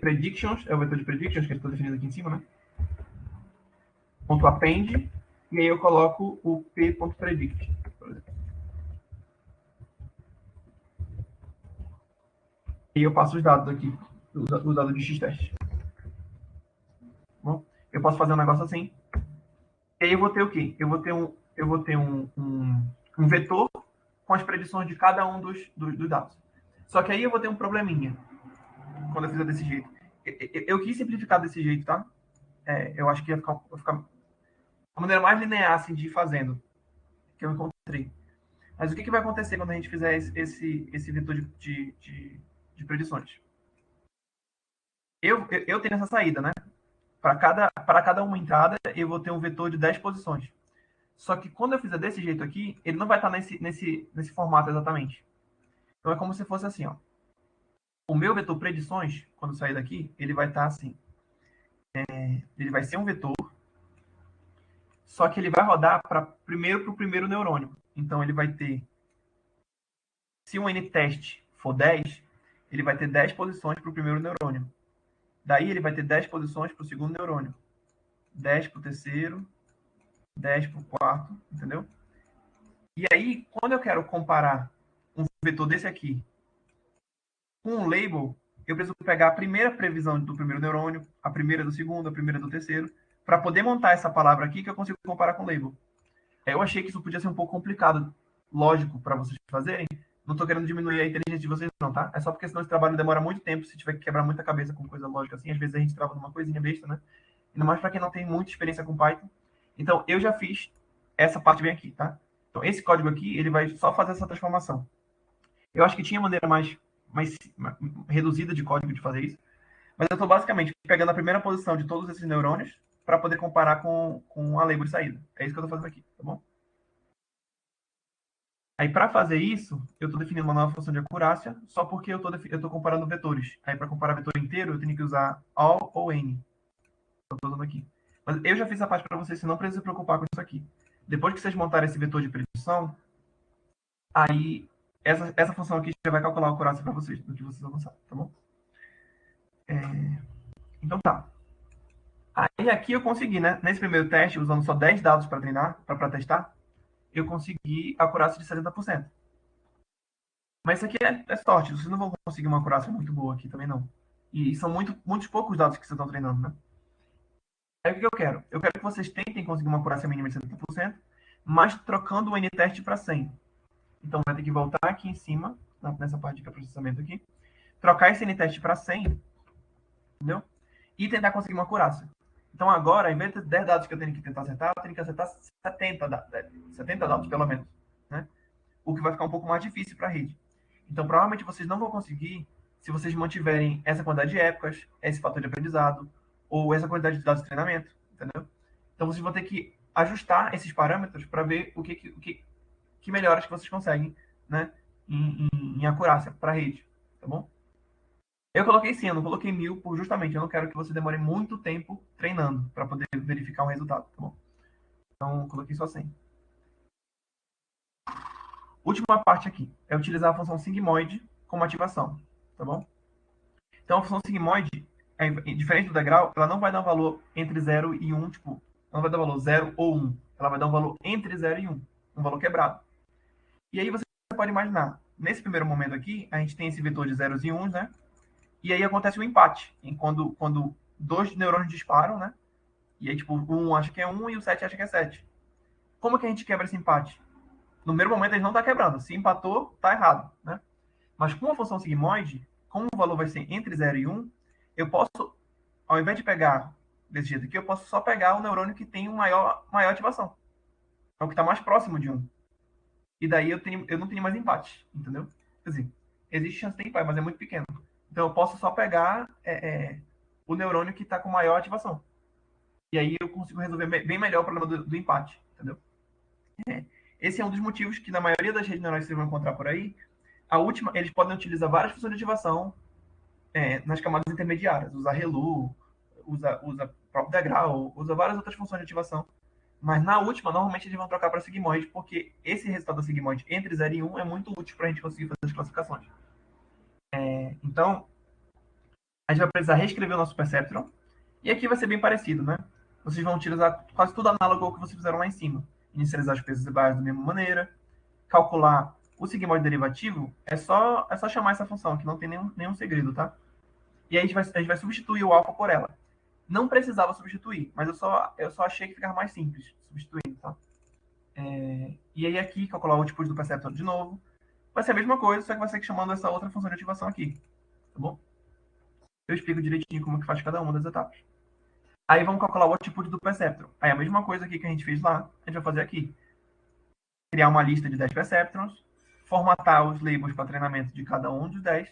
Predictions, é o vetor de predictions que eu estou definindo aqui em cima, né? Ponto append, e aí eu coloco o p.predict, por exemplo. E eu passo os dados aqui, os dados de x-teste. Bom, eu posso fazer um negócio assim. E aí eu vou ter o quê? Eu vou ter um vetor com as predições de cada um dos dados. Só que aí eu vou ter um probleminha quando eu fizer desse jeito. Eu quis simplificar desse jeito, tá? Eu acho que ia ficar a maneira mais linear assim, de ir fazendo, que eu encontrei. Mas o que vai acontecer quando a gente fizer esse vetor de predições? Eu tenho essa saída, né? Para cada uma entrada, eu vou ter um vetor de 10 posições. Só que quando eu fizer desse jeito aqui, ele não vai estar nesse formato exatamente. Então é como se fosse assim, ó. O meu vetor predições, quando sair daqui, ele vai estar assim. Ele vai ser um vetor, só que ele vai rodar primeiro para o primeiro neurônio. Então ele vai ter, se o n-teste for 10, ele vai ter 10 posições para o primeiro neurônio. Daí ele vai ter 10 posições para o segundo neurônio. 10 para o terceiro, 10 para o quarto, entendeu? E aí, quando eu quero comparar um vetor desse aqui com um label, eu preciso pegar a primeira previsão do primeiro neurônio, a primeira do segundo, a primeira do terceiro, para poder montar essa palavra aqui que eu consigo comparar com o label. Eu achei que isso podia ser um pouco complicado, lógico, para vocês fazerem. Não estou querendo diminuir a inteligência de vocês, não, tá? É só porque senão esse trabalho demora muito tempo, se tiver que quebrar muita cabeça com coisa lógica assim. Às vezes a gente trava numa coisinha besta, né? Ainda mais para quem não tem muita experiência com Python. Então, eu já fiz essa parte bem aqui, tá? Então, esse código aqui, ele vai só fazer essa transformação. Eu acho que tinha maneira mais reduzida de código de fazer isso, mas eu estou basicamente pegando a primeira posição de todos esses neurônios para poder comparar com a label de saída. É isso que eu estou fazendo aqui, tá bom? Aí, para fazer isso, eu estou definindo uma nova função de acurácia, só porque eu estou comparando vetores. Aí, para comparar vetor inteiro, eu tenho que usar all ou n. Eu estou usando aqui. Mas eu já fiz a parte para vocês, você não precisa se preocupar com isso aqui. Depois que vocês montarem esse vetor de predição, aí essa função aqui já vai calcular a acurácia para vocês, do que vocês avançarem, tá bom? Então tá. Aí aqui eu consegui, né? Nesse primeiro teste, usando só 10 dados para treinar, para testar, eu consegui a acurácia de 70%. Mas isso aqui é sorte, vocês não vão conseguir uma acurácia muito boa aqui também, não. E são muitos poucos dados que vocês estão treinando, né? Aí o que eu quero? Eu quero que vocês tentem conseguir uma acurácia mínima de 70%, mas trocando o n-teste para 100. Então vai ter que voltar aqui em cima, nessa parte de processamento aqui, trocar esse n-teste para 100, entendeu? E tentar conseguir uma acurácia. Então agora, ao invés de 10 dados que eu tenho que tentar acertar, eu tenho que acertar 70 dados, pelo menos, né? O que vai ficar um pouco mais difícil para a rede. Então, provavelmente vocês não vão conseguir se vocês mantiverem essa quantidade de épocas, esse fator de aprendizado, ou essa quantidade de dados de treinamento, entendeu? Então, vocês vão ter que ajustar esses parâmetros para ver o que melhoras que vocês conseguem, né, em acurácia para a rede, tá bom? Eu coloquei 100, eu não coloquei 1000, justamente eu não quero que você demore muito tempo treinando para poder verificar um resultado, tá bom? Então, eu coloquei só 100. Última parte aqui é utilizar a função sigmoid como ativação, tá bom? Então, a função sigmoid, diferente do degrau, ela não vai dar um valor entre 0 e 1, tipo, não vai dar um valor 0 ou 1. Ela vai dar um valor entre 0 e 1, um valor quebrado. E aí você pode imaginar, nesse primeiro momento aqui, a gente tem esse vetor de zeros e 1s, né? E aí acontece um empate, quando dois neurônios disparam, né? E aí, tipo, o 1 acha que é 1 e o 7 acha que é 7. Como que a gente quebra esse empate? No primeiro momento, a gente não está quebrando. Se empatou, está errado, né? Mas com a função sigmoide, como o valor vai ser entre 0 e 1, eu posso, ao invés de pegar desse jeito aqui, eu posso só pegar o neurônio que tem maior ativação. É o que está mais próximo de 1. E daí eu não tenho mais empate, entendeu? Quer dizer, existe chance de ter empate, mas é muito pequeno. Então eu posso só pegar o neurônio que está com maior ativação. E aí eu consigo resolver bem melhor o problema do empate, entendeu? Esse é um dos motivos que na maioria das redes neurais que vocês vão encontrar por aí, eles podem utilizar várias funções de ativação nas camadas intermediárias. Usa ReLU, usa próprio degrau, usa várias outras funções de ativação. Mas na última, normalmente eles vão trocar para sigmoide, porque esse resultado da sigmoide entre 0 e 1 é muito útil para a gente conseguir fazer as classificações. Então, a gente vai precisar reescrever o nosso perceptron. E aqui vai ser bem parecido, né? Vocês vão utilizar quase tudo análogo ao que vocês fizeram lá em cima. Inicializar os pesos e barras da mesma maneira. Calcular o sigmoide derivativo é só chamar essa função, que não tem nenhum segredo, tá? E aí a gente vai substituir o alfa por ela. Não precisava substituir, mas eu só achei que ficava mais simples substituindo, tá? E aí aqui, calcular o output do perceptron de novo. Vai ser a mesma coisa, só que vai ser chamando essa outra função de ativação aqui. Tá bom? Eu explico direitinho como que faz cada uma das etapas. Aí vamos calcular o output do perceptron. Aí a mesma coisa aqui que a gente fez lá, a gente vai fazer aqui. Criar uma lista de 10 perceptrons, formatar os labels para treinamento de cada um dos 10,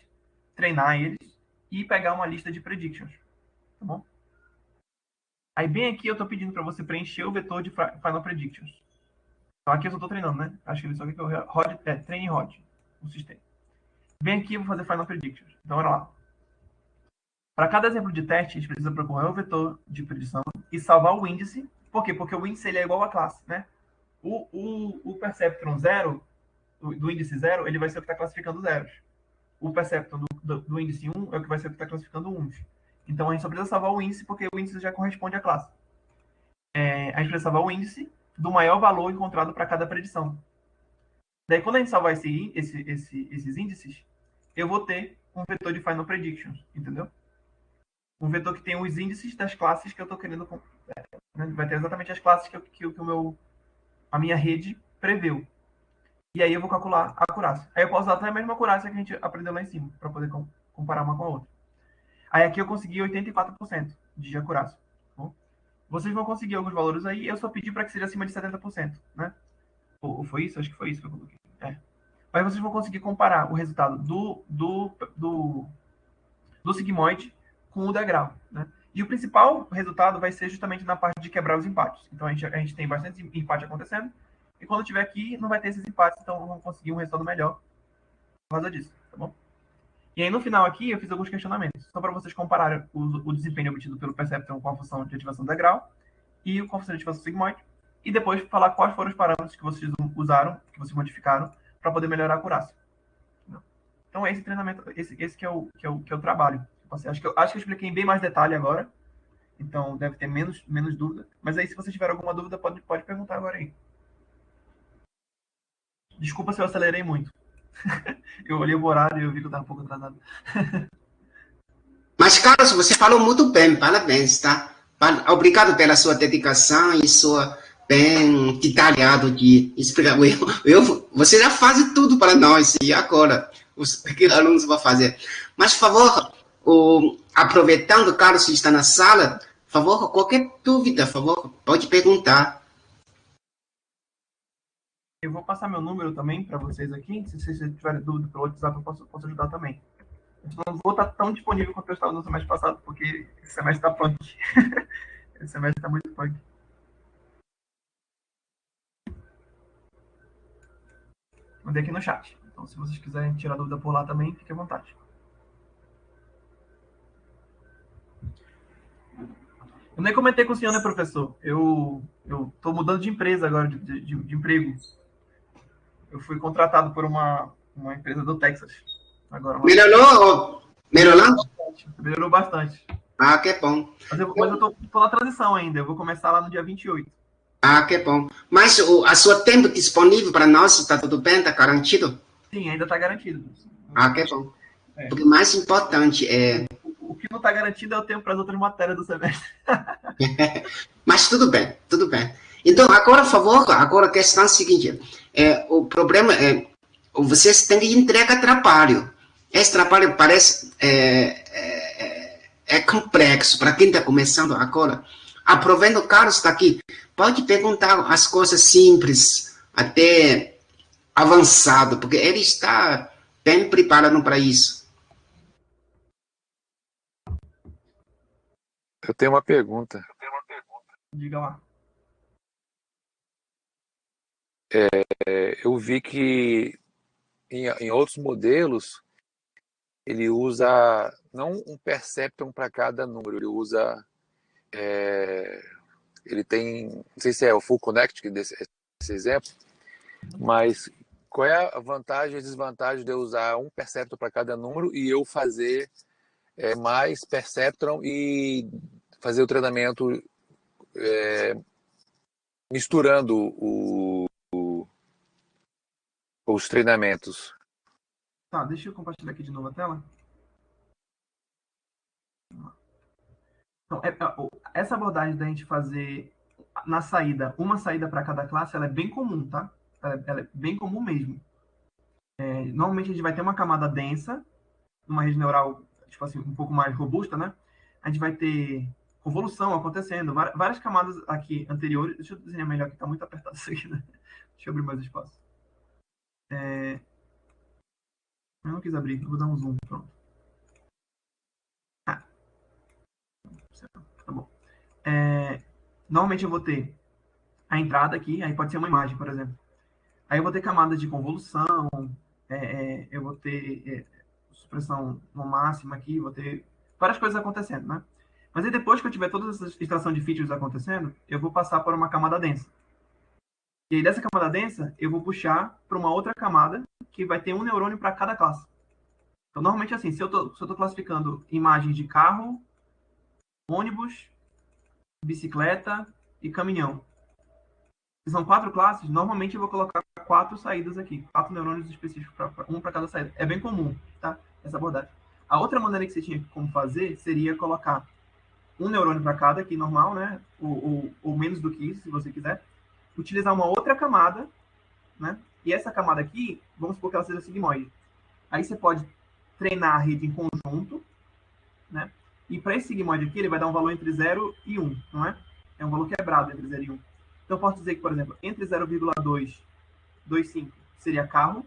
treinar eles e pegar uma lista de predictions. Tá bom? Aí bem aqui eu estou pedindo para você preencher o vetor de Final Predictions. Então aqui eu só estou treinando, né? Acho que ele só quer que eu treine rod o sistema. Bem aqui eu vou fazer Final Predictions. Então, olha lá. Para cada exemplo de teste, a gente precisa percorrer o vetor de predição e salvar o índice. Por quê? Porque o índice ele é igual à classe, né? O perceptron 0, do índice 0, ele vai ser o que está classificando zeros. O perceptron do índice 1 é o que vai ser o que está classificando 1. Então, a gente só precisa salvar o índice, porque o índice já corresponde à classe. A gente precisa salvar o índice do maior valor encontrado para cada predição. Daí, quando a gente salvar esses índices, eu vou ter um vetor de Final Predictions, entendeu? Um vetor que tem os índices das classes que eu estou querendo... Né? Vai ter exatamente as classes que a minha rede preveu. E aí eu vou calcular a acurácia. Aí eu posso usar até a mesma acurácia que a gente aprendeu lá em cima, para poder comparar uma com a outra. Aí aqui eu consegui 84% de acurácia. Bom, vocês vão conseguir alguns valores aí, eu só pedi para que seja acima de 70%, né? Ou foi isso? Acho que foi isso que eu coloquei. Mas vocês vão conseguir comparar o resultado do sigmoide com o degrau, né? E o principal resultado vai ser justamente na parte de quebrar os empates. Então a gente tem bastante empate acontecendo, e quando tiver aqui não vai ter esses empates, então vamos conseguir um resultado melhor por causa disso, tá bom? E aí no final aqui eu fiz alguns questionamentos, só para vocês compararem o desempenho obtido pelo perceptron com a função de ativação do degrau e com a função de ativação sigmoide, e depois falar quais foram os parâmetros que vocês usaram, que vocês modificaram, para poder melhorar a acurácia. Então esse treinamento, esse que é o trabalho. Acho que eu expliquei em bem mais detalhe agora, então deve ter menos dúvida. Mas aí se vocês tiverem alguma dúvida, pode perguntar agora aí. Desculpa se eu acelerei muito. Eu olhei o horário e eu vi que eu estava um pouco atrasado.
Mas, Carlos, você falou muito bem, parabéns, tá? Obrigado pela sua dedicação e sua bem detalhado de explicar. Você já faz tudo para nós, e agora os alunos vão fazer. Mas, por favor, aproveitando, Carlos está na sala, por favor, qualquer dúvida, por favor, pode perguntar.
Eu vou passar meu número também para vocês aqui. Se vocês tiverem dúvida pelo WhatsApp, eu posso ajudar também. Eu não vou estar tão disponível quanto eu estava no semestre passado, porque esse semestre está punk. Esse semestre está muito punk. Mandei aqui no chat. Então, se vocês quiserem tirar dúvida por lá também, fique à vontade. Eu nem comentei com o senhor, né, professor? Eu estou mudando de empresa agora, de emprego. Eu fui contratado por uma empresa do Texas. Agora,
Melhorou?
Melhorou bastante.
Ah, que bom.
Mas eu tô na transição ainda. Eu vou começar lá no dia 28.
Ah, que bom. Mas a sua tempo disponível para nós, está tudo bem? Está garantido?
Sim, ainda está garantido.
Ah, que bom. Porque o mais importante é...
O que não está garantido é o tempo para as outras matérias do semestre.
Mas tudo bem, tudo bem. Então, agora, por favor, agora a questão é a seguinte. O problema é, vocês têm que entregar trabalho. Esse trabalho parece complexo para quem está começando agora. Aproveitando o Carlos está aqui, pode perguntar as coisas simples, até avançado, porque ele está bem preparado para isso.
Eu tenho uma pergunta.
Diga lá.
Eu vi que em outros modelos ele usa não um perceptron para cada número, ele usa ele tem, não sei se é o full connect desse exemplo, mas qual é a vantagem e desvantagem de eu usar um perceptron para cada número e eu fazer mais perceptron e fazer o treinamento misturando os treinamentos?
Tá, deixa eu compartilhar aqui de novo a tela. Então, essa abordagem da gente fazer na saída, uma saída para cada classe, ela é bem comum, tá? Ela é bem comum mesmo. Normalmente a gente vai ter uma camada densa, numa rede neural, tipo assim, um pouco mais robusta, né? A gente vai ter convolução acontecendo, várias camadas aqui anteriores. Deixa eu desenhar melhor, que tá muito apertado isso aqui, né? Deixa eu abrir mais espaço. Eu não quis abrir, eu vou dar um zoom, pronto. Tá bom. Normalmente eu vou ter a entrada aqui, aí pode ser uma imagem, por exemplo. Aí eu vou ter camadas de convolução, eu vou ter supressão no máximo aqui, vou ter várias coisas acontecendo, né? Mas aí depois que eu tiver toda essa extração de features acontecendo, eu vou passar por uma camada densa. E aí dessa camada densa, eu vou puxar para uma outra camada que vai ter um neurônio para cada classe. Então, normalmente assim, se eu tô classificando imagens de carro, ônibus, bicicleta e caminhão, se são 4 classes, normalmente eu vou colocar 4 saídas aqui, 4 neurônios específicos, um para cada saída. É bem comum, tá? Essa abordagem. A outra maneira que você tinha como fazer seria colocar um neurônio para cada, aqui normal, né? Ou menos do que isso, se você quiser. Utilizar uma outra camada, né? E essa camada aqui, vamos supor que ela seja sigmoide. Aí você pode treinar a rede em conjunto, né? E para esse sigmoide aqui, ele vai dar um valor entre 0 e 1, não é? É um valor quebrado entre 0 e 1. Então, eu posso dizer que, por exemplo, entre 0,225 seria carro,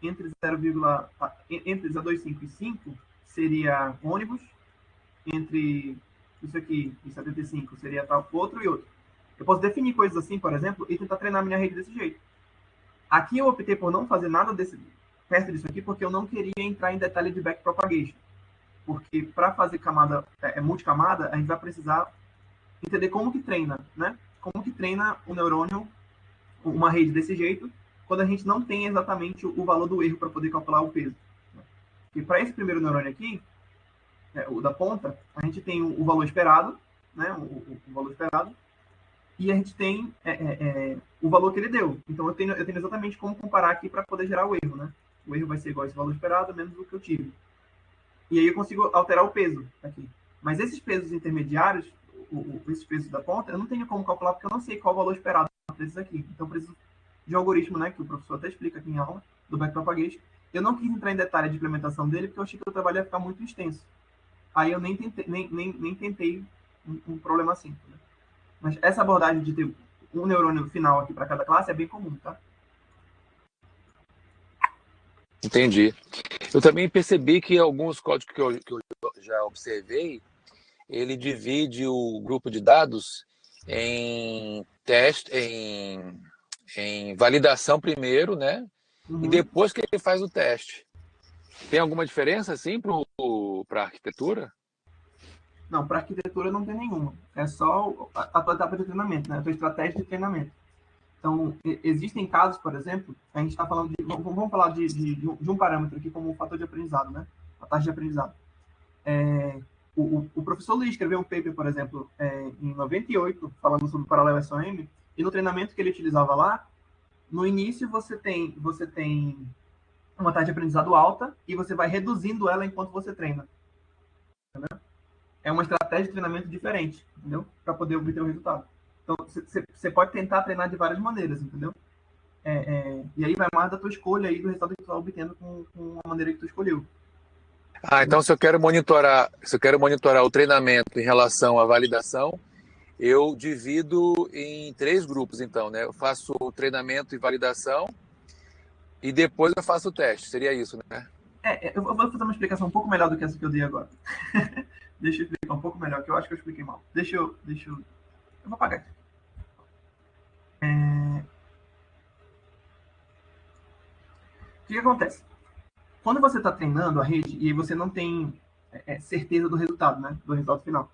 entre 0,25 e 5 seria ônibus, entre isso aqui e 75 seria tal outro e outro. Eu posso definir coisas assim, por exemplo, e tentar treinar minha rede desse jeito. Aqui eu optei por não fazer nada perto disso aqui, porque eu não queria entrar em detalhe de backpropagation. Porque para fazer camada multicamada, a gente vai precisar entender como que treina, né? Como que treina o neurônio, uma rede desse jeito, quando a gente não tem exatamente o valor do erro para poder calcular o peso. E para esse primeiro neurônio aqui, o da ponta, a gente tem o valor esperado, né? O valor esperado, e a gente tem o valor que ele deu. Então eu tenho exatamente como comparar aqui para poder gerar o erro, né? O erro vai ser igual a esse valor esperado menos o que eu tive. E aí eu consigo alterar o peso aqui. Mas esses pesos intermediários, esses pesos da ponta, eu não tenho como calcular porque eu não sei qual o valor esperado desses aqui. Então eu preciso de um algoritmo, né, que o professor até explica aqui em aula, do backpropagation. Eu não quis entrar em detalhe de implementação dele porque eu achei que o trabalho ia ficar muito extenso. Aí eu nem tentei um problema assim. Né? Mas essa abordagem de ter um neurônio final aqui para cada classe é bem comum, tá?
Entendi. Eu também percebi que alguns códigos que eu já observei, ele divide o grupo de dados em teste, em validação primeiro, né? E depois que ele faz o teste. Tem alguma diferença, assim, para a arquitetura?
Não, para arquitetura não tem nenhuma. É só a tua etapa de treinamento, né? A tua estratégia de treinamento. Então, existem casos, por exemplo, a gente está falando de... Vamos falar de um parâmetro aqui como um fator de aprendizado, né? A taxa de aprendizado. O professor Lee escreveu um paper, por exemplo, em 98, falando sobre o paralelo SOM, e no treinamento que ele utilizava lá, no início você tem uma taxa de aprendizado alta e você vai reduzindo ela enquanto você treina. Entendeu? É uma estratégia de treinamento diferente, entendeu? Para poder obter o resultado. Então, você pode tentar treinar de várias maneiras, entendeu? E aí vai mais da tua escolha aí do resultado que tu está obtendo com a maneira que tu escolheu.
Então se eu quero monitorar o treinamento em relação à validação, eu divido em 3 grupos, então, né? Eu faço o treinamento e validação e depois eu faço o teste. Seria isso, né?
Eu vou fazer uma explicação um pouco melhor do que essa que eu dei agora. Deixa eu explicar um pouco melhor, que eu acho que eu expliquei mal. Eu vou apagar aqui. O que acontece? Quando você está treinando a rede e você não tem certeza do resultado, né? Do resultado final.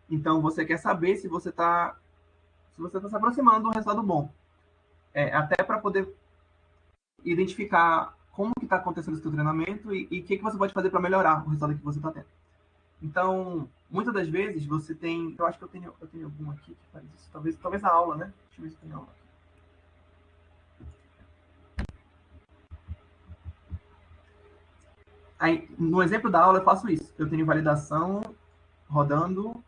Então, você quer saber se você está se aproximando de um resultado bom. Até para poder identificar como que está acontecendo esse teu treinamento e o que você pode fazer para melhorar o resultado que você está tendo. Então, muitas das vezes você tem... Eu acho que eu tenho algum aqui que faz isso. Talvez a aula, né? Deixa eu ver se tem aula. Aí, no exemplo da aula, eu faço isso. Eu tenho validação rodando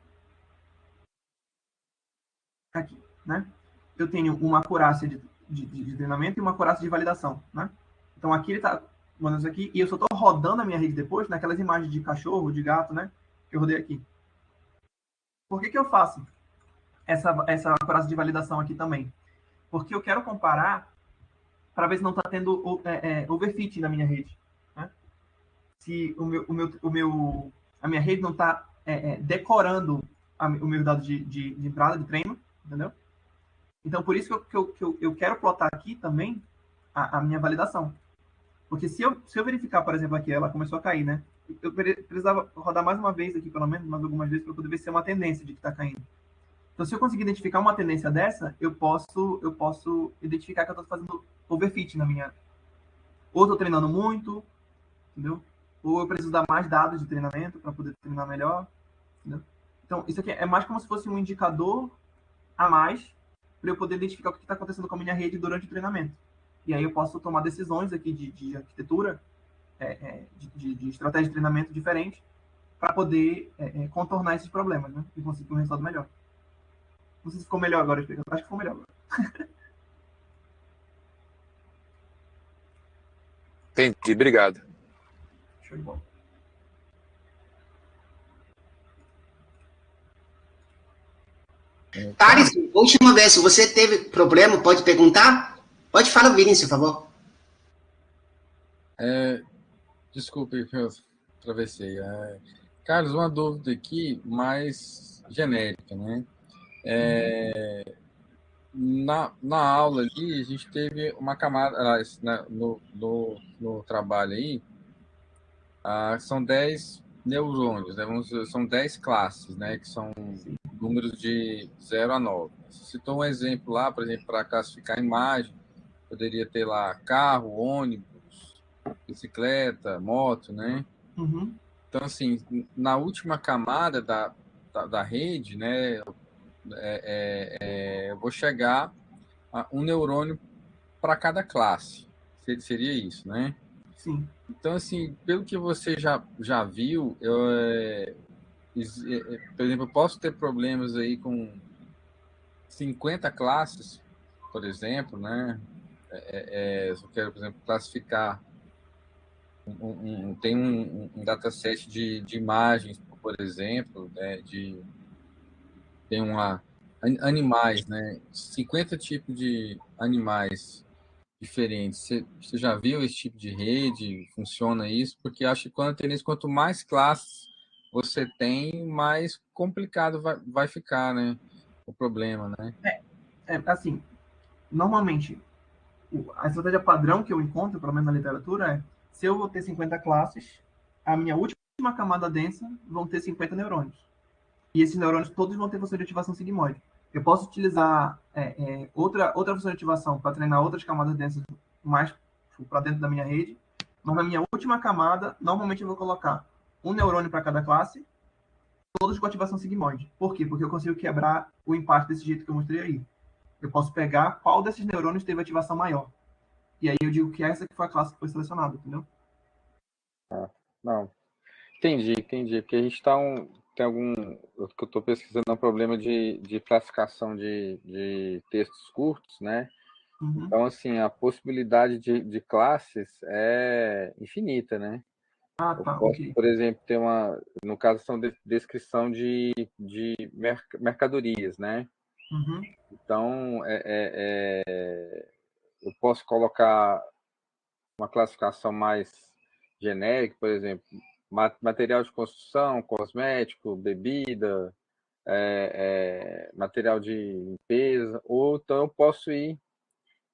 aqui. né? Eu tenho uma acurácia de treinamento e uma acurácia de validação, né? Então aqui ele está mandando isso aqui, e eu só estou rodando a minha rede depois naquelas imagens de cachorro, de gato, né? Que eu rodei aqui. Por que eu faço essa acurácia de validação aqui também? Porque eu quero comparar para ver se não está tendo overfit na minha rede, né? Se a minha rede não está decorando o meu dado de entrada de treino, entendeu? Então, por isso que eu quero plotar aqui também a minha validação. Porque se eu verificar, por exemplo, aqui, ela começou a cair, né? Eu precisava rodar mais uma vez aqui, pelo menos, mais algumas vezes, para poder ver se é uma tendência de que está caindo. Então, se eu conseguir identificar uma tendência dessa, eu posso identificar que eu estou fazendo overfit na minha... Ou estou treinando muito, entendeu? Ou eu preciso dar mais dados de treinamento para poder treinar melhor, entendeu? Então, isso aqui é mais como se fosse um indicador a mais para eu poder identificar o que está acontecendo com a minha rede durante o treinamento. E aí eu posso tomar decisões aqui de arquitetura, de estratégia de treinamento diferente, para poder contornar esses problemas, né? E conseguir um resultado melhor. Não sei se ficou melhor agora, acho que ficou melhor agora.
Entendi, obrigado.
Show de bola.
Thales, última vez, se você teve problema, pode perguntar? Pode falar, Vinícius, por favor.
Desculpe, eu atravessei. Carlos, uma dúvida aqui mais genérica, né? Na aula ali, a gente teve uma camada, no trabalho aí, são 10 neurônios, né? Vamos dizer, são 10 classes, né? Que são números de 0 a 9. Você citou um exemplo lá, por exemplo, para classificar a imagem, poderia ter lá carro, ônibus, bicicleta, moto, né?
Uhum.
Então, assim, na última camada da rede, né? Eu vou chegar a um neurônio para cada classe. Seria isso, né?
Sim.
Então, assim, pelo que você já viu, por exemplo, eu posso ter problemas aí com 50 classes, por exemplo, né? Se eu quero, por exemplo, classificar tem um dataset de imagens, por exemplo, né? Tem animais, né? 50 tipos de animais diferentes. Você já viu esse tipo de rede? Funciona isso? Porque acho que quanto mais classes você tem, mais complicado vai ficar, né? O problema, né?
Assim, normalmente, a estratégia padrão que eu encontro, pelo menos na literatura, é se eu vou ter 50 classes, a minha última camada densa vão ter 50 neurônios. E esses neurônios todos vão ter função de ativação sigmoide. Eu posso utilizar outra função de ativação para treinar outras camadas densas mais para dentro da minha rede, mas na minha última camada, normalmente eu vou colocar um neurônio para cada classe, todos com ativação sigmoide. Por quê? Porque eu consigo quebrar o impacto desse jeito que eu mostrei aí. Eu posso pegar qual desses neurônios teve ativação maior. E aí eu digo que essa que foi a classe que foi selecionada, entendeu?
Não. Entendi. Porque a gente tem algum... Eu estou pesquisando um problema de classificação de textos curtos, né?
Uhum.
Então, assim, a possibilidade de classes é infinita, né?
Ah,
Eu
tá,
posso,
ok.
por exemplo, ter no caso, são descrição de mercadorias, né?
Uhum.
Então, eu posso colocar uma classificação mais genérica, por exemplo, material de construção, cosmético, bebida, material de limpeza, ou então eu posso ir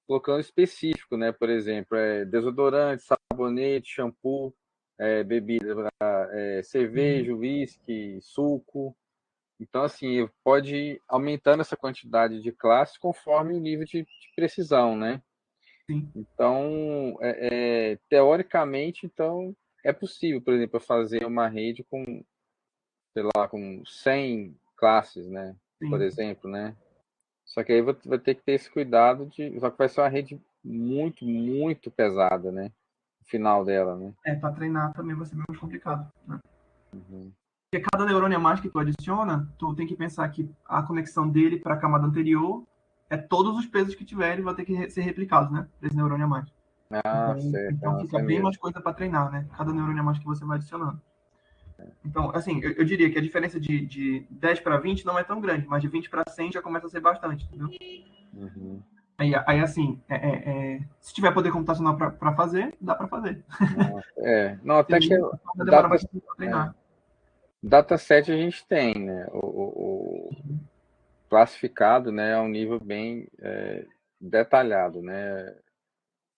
colocando específico, né? Por exemplo, desodorante, sabonete, shampoo, bebida, cerveja, uísque, suco. Então, assim, pode ir aumentando essa quantidade de classes conforme o nível de precisão, né?
Sim.
Então, teoricamente, então, é possível, por exemplo, fazer uma rede com, sei lá, com 100 classes, né?
Sim.
Por exemplo, né? Só que aí vai ter que ter esse cuidado só que vai ser uma rede muito, muito pesada, né? O final dela, né?
Para treinar também vai ser mais complicado, né?
Uhum.
Porque cada neurônio a mais que tu adiciona, tu tem que pensar que a conexão dele para a camada anterior todos os pesos que tiverem vão ter que ser replicados, né? Desse neurônio a mais.
Certo.
Então fica bem mais coisa para treinar, né? Cada neurônio a mais que você vai adicionando. Então, assim, eu diria que a diferença de 10 para 20 não é tão grande, mas de 20 para 100 já começa a ser bastante, entendeu?
Uhum.
Aí assim, se tiver poder computacional para fazer, dá para fazer.
Não, até que
demora bastante para treinar.
Dataset a gente tem, né? O classificado, né, é um nível bem detalhado, né?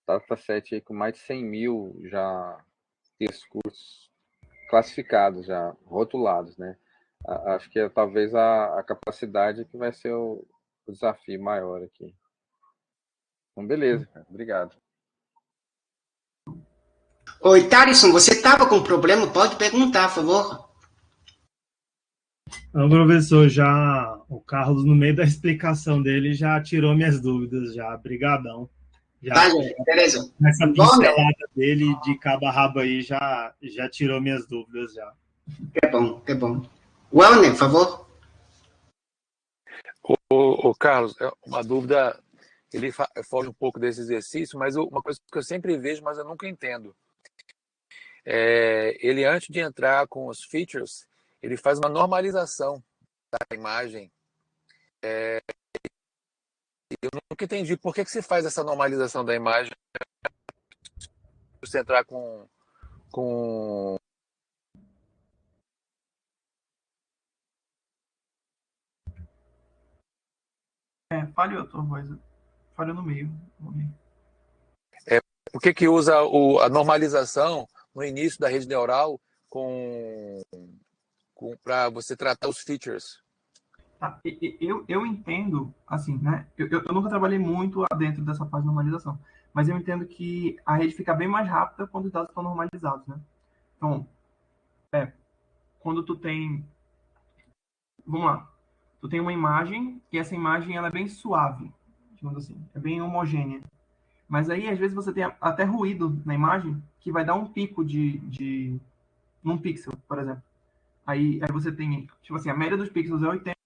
Dataset aí com mais de 100 mil já cursos classificados, já rotulados, né? Acho que talvez a capacidade que vai ser o desafio maior aqui. Então, beleza, cara. Obrigado.
Oi, Thaleson, você estava com problema? Pode perguntar, por favor.
Não, professor, o Carlos, no meio da explicação dele, já tirou minhas dúvidas, já. Brigadão.
Tá, beleza.
Essa pincelada dele de cabo a rabo aí já tirou minhas dúvidas, já.
Que bom. Wellner, por favor.
Ô, Carlos, uma dúvida, ele foge um pouco desse exercício, mas uma coisa que eu sempre vejo, mas eu nunca entendo. Ele, antes de entrar com os features, ele faz uma normalização da imagem. Eu nunca entendi por que você faz essa normalização da imagem você entrar com...
Falhou a tua voz. Falhou no meio.
Por que usa a normalização no início da rede neural para você tratar os features?
Tá. Eu entendo, assim, né? Eu nunca trabalhei muito dentro dessa parte de normalização, mas eu entendo que a rede fica bem mais rápida quando os dados estão normalizados, né? Então, quando tu tem... Vamos lá. Tu tem uma imagem e essa imagem ela é bem suave, digamos assim, é bem homogênea. Mas aí, às vezes, você tem até ruído na imagem que vai dar um pico num pixel, por exemplo. Aí você tem, tipo assim, a média dos pixels é 80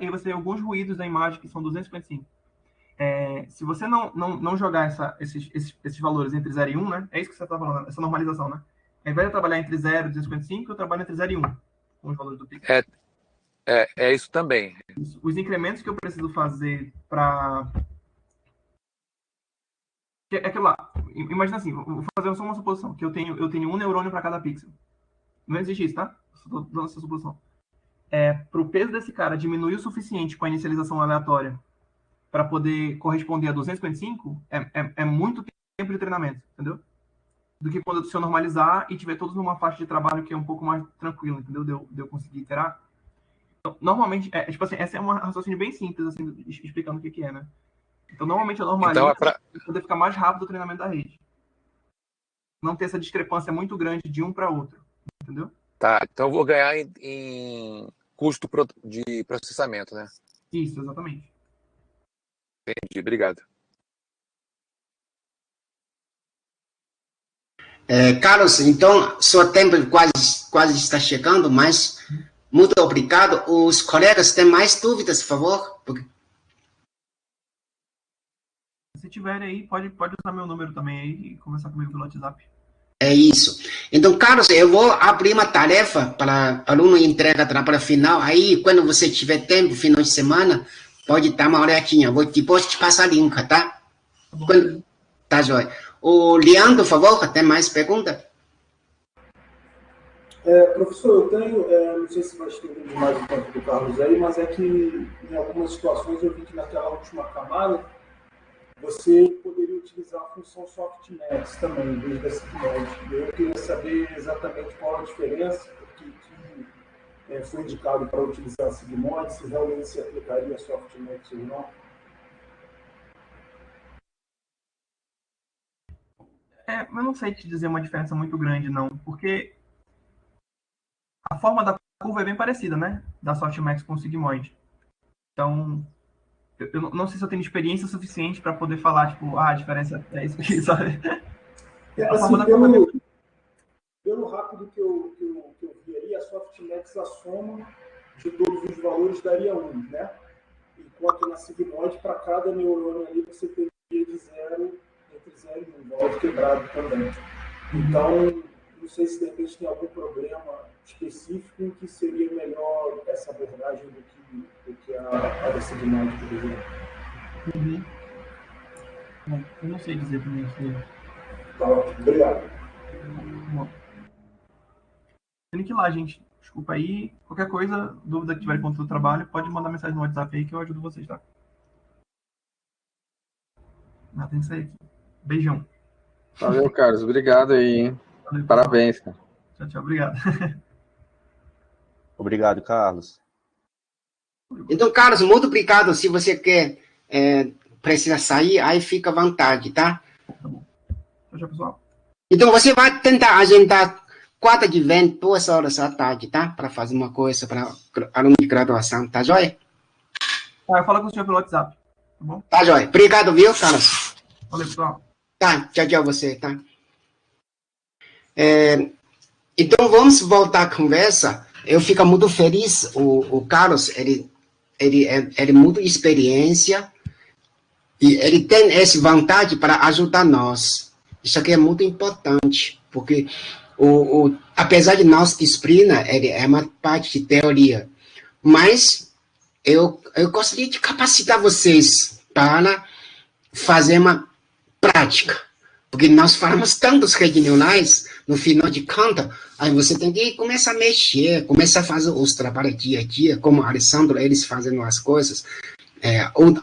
e você tem alguns ruídos da imagem que são 255. Se você não jogar esses valores entre 0 e 1, né? É isso que você está falando, essa normalização, né? Ao invés de trabalhar entre 0 e 255, eu trabalho entre 0 e 1 com os valores do pixel.
É isso também.
Os incrementos que eu preciso fazer para... É aquilo lá. Imagina assim, vou fazer só uma suposição, que eu tenho um neurônio para cada pixel. Não existe isso, tá? Estou dando essa suposição. Para o peso desse cara diminuir o suficiente com a inicialização aleatória para poder corresponder a 255, é muito tempo de treinamento, entendeu? Do que quando se eu normalizar e tiver todos numa faixa de trabalho que é um pouco mais tranquila, entendeu? De eu conseguir iterar. Então, normalmente, tipo assim, essa é uma raciocínio bem simples, assim, explicando o que é, né? Então, normalmente eu normalizo para poder ficar mais rápido o treinamento da rede. Não ter essa discrepância muito grande de um para outro, entendeu?
Tá, então eu vou ganhar em custo de processamento, né?
Isso, exatamente.
Entendi, obrigado.
Carlos, então, seu tempo quase está chegando, mas muito obrigado. Os colegas têm mais dúvidas, por favor?
Se tiver aí, pode usar meu número também aí e conversar comigo pelo WhatsApp.
É isso. Então, Carlos, eu vou abrir uma tarefa para aluno entrega trabalho final. Aí, quando você tiver tempo, final de semana, pode dar uma olhadinha. Vou depois te passar o link, tá? Tá, joia. O Leandro, por favor, tem mais pergunta?
Professor, eu tenho, não sei se vai estender demais o tempo do Carlos aí, mas é que em algumas situações eu vi que naquela última camada você poderia utilizar a função softmax também, em vez da SIGMOD. Eu queria saber exatamente qual a diferença, porque foi indicado para utilizar a SIGMOD, se realmente se aplicaria a softmax ou não.
Mas não sei te dizer uma diferença muito grande, não, porque a forma da curva é bem parecida, né? Da softmax com o sigmoid. Então, eu não sei se eu tenho experiência suficiente para poder falar, tipo, a diferença é isso aqui, sabe?
Assim, pelo rápido que eu vi aí, a softmax, a soma de todos os valores daria 1, né? enquanto na sigmoide, para cada neurônio ali, você teria de entre 0 e 1, valor quebrado também. Então, não sei se de repente tem algum problema específico em que seria melhor essa abordagem do que a da sigmoide, por exemplo.
Bom, eu não sei dizer também isso.
Tá ótimo, obrigado.
Bom. Tem que ir lá, gente. Desculpa aí. Qualquer coisa, dúvida que tiver quanto ao trabalho, pode mandar mensagem no WhatsApp aí que eu ajudo vocês, tá? Tem que sair aqui. Beijão.
Valeu, Carlos. Obrigado aí, hein?
Valeu,
parabéns, cara.
Tchau, tchau. Obrigado.
Obrigado, Carlos.
Então, Carlos, muito obrigado. Se você quer, precisa sair, aí fica à vontade, tá?
Tá bom. Tchau, tchau, pessoal.
Então, você vai tentar agendar quarta que vem, 2 horas da tarde, tá? Para fazer uma coisa para aluno de graduação, tá joia?
Eu falo com o senhor pelo WhatsApp, tá bom?
Tá joia. Obrigado, viu, Carlos?
Valeu, pessoal.
Tá, tchau, tchau você, tá? Então, vamos voltar à conversa. Eu fico muito feliz. O Carlos, ele é muito experiência e ele tem essa vontade para ajudar nós. Isso aqui é muito importante, porque apesar de nossa disciplina, ele é uma parte de teoria, mas eu gostaria de capacitar vocês para fazer uma prática, porque nós falamos tantos redes neuronais, no final de contas, aí você tem que começar a mexer, começar a fazer os trabalhos dia a dia, como o Alessandro, eles fazendo as coisas.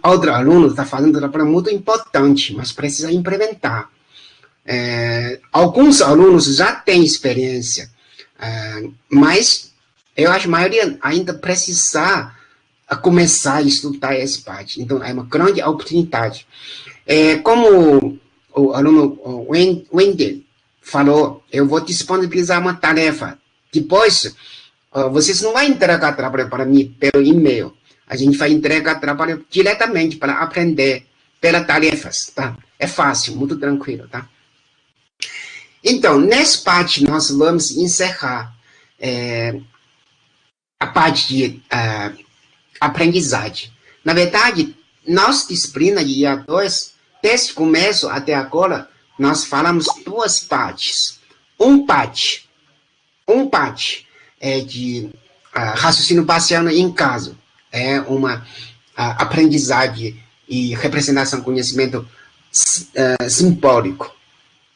Outro aluno está fazendo um trabalho muito importante, mas precisa implementar. Alguns alunos já têm experiência, mas eu acho que a maioria ainda precisa começar a estudar essa parte. Então, é uma grande oportunidade. Como o aluno Wendel falou, eu vou disponibilizar uma tarefa. Depois, vocês não vão entregar trabalho para mim pelo e-mail. A gente vai entregar trabalho diretamente para aprender pelas tarefas, tá? É fácil, muito tranquilo, tá? Então, nessa parte, nós vamos encerrar a parte de aprendizagem. Na verdade, nossa disciplina de IA2, desde o começo até agora, nós falamos 2 partes. Uma parte é de raciocínio parcial em caso. É uma aprendizagem e representação, conhecimento simbólico.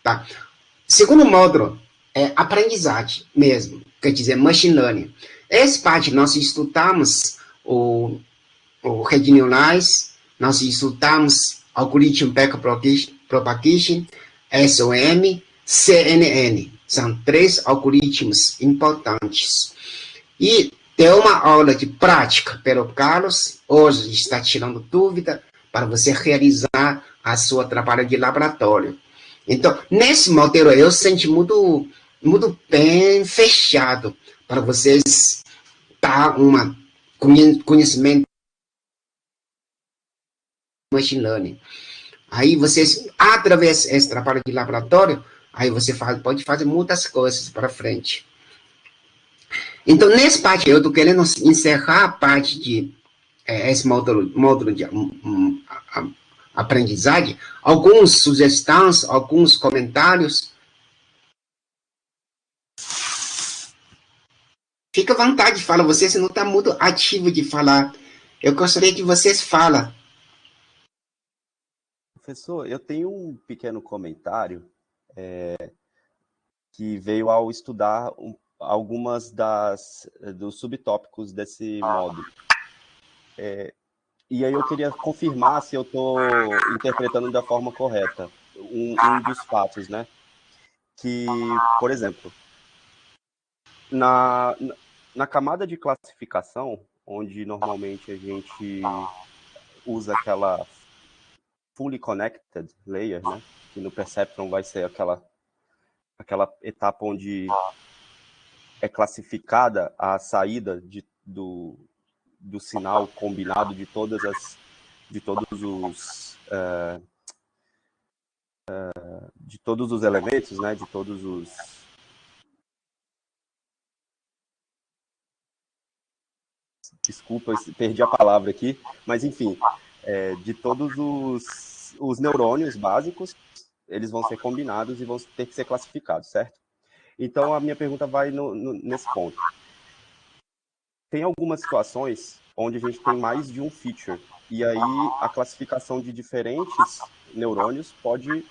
Tá? Segundo módulo é aprendizagem mesmo, quer dizer, machine learning. Essa parte nós estudamos o redes neuronais, nós estudamos algoritmo backpropagation, SOM, CNN. São 3 algoritmos importantes. E deu uma aula de prática pelo Carlos, hoje está tirando dúvida para você realizar a sua trabalho de laboratório. Então, nesse modelo, eu senti muito bem fechado para vocês dar um conhecimento machine learning. Aí vocês, através desse trabalho de laboratório, aí você pode fazer muitas coisas para frente. Então, nessa parte, eu estou querendo encerrar a parte de esse módulo de aprendizagem. Algumas sugestões, alguns comentários. Fica à vontade de falar. Você não está muito ativo de falar. Eu gostaria que vocês falem.
Professor, eu tenho um pequeno comentário que veio ao estudar algumas dos subtópicos desse módulo. E aí eu queria confirmar se eu estou interpretando da forma correta um dos fatos, né? Que, por exemplo, na camada de classificação, onde normalmente a gente usa aquela fully connected layer, né? Que no Perceptron vai ser aquela etapa onde é classificada a saída do sinal combinado de todos os elementos, né? De todos desculpa, perdi a palavra aqui, mas enfim, de todos os neurônios básicos, eles vão ser combinados e vão ter que ser classificados, certo? Então, a minha pergunta vai nesse ponto. Tem algumas situações onde a gente tem mais de um feature, e aí a classificação de diferentes neurônios pode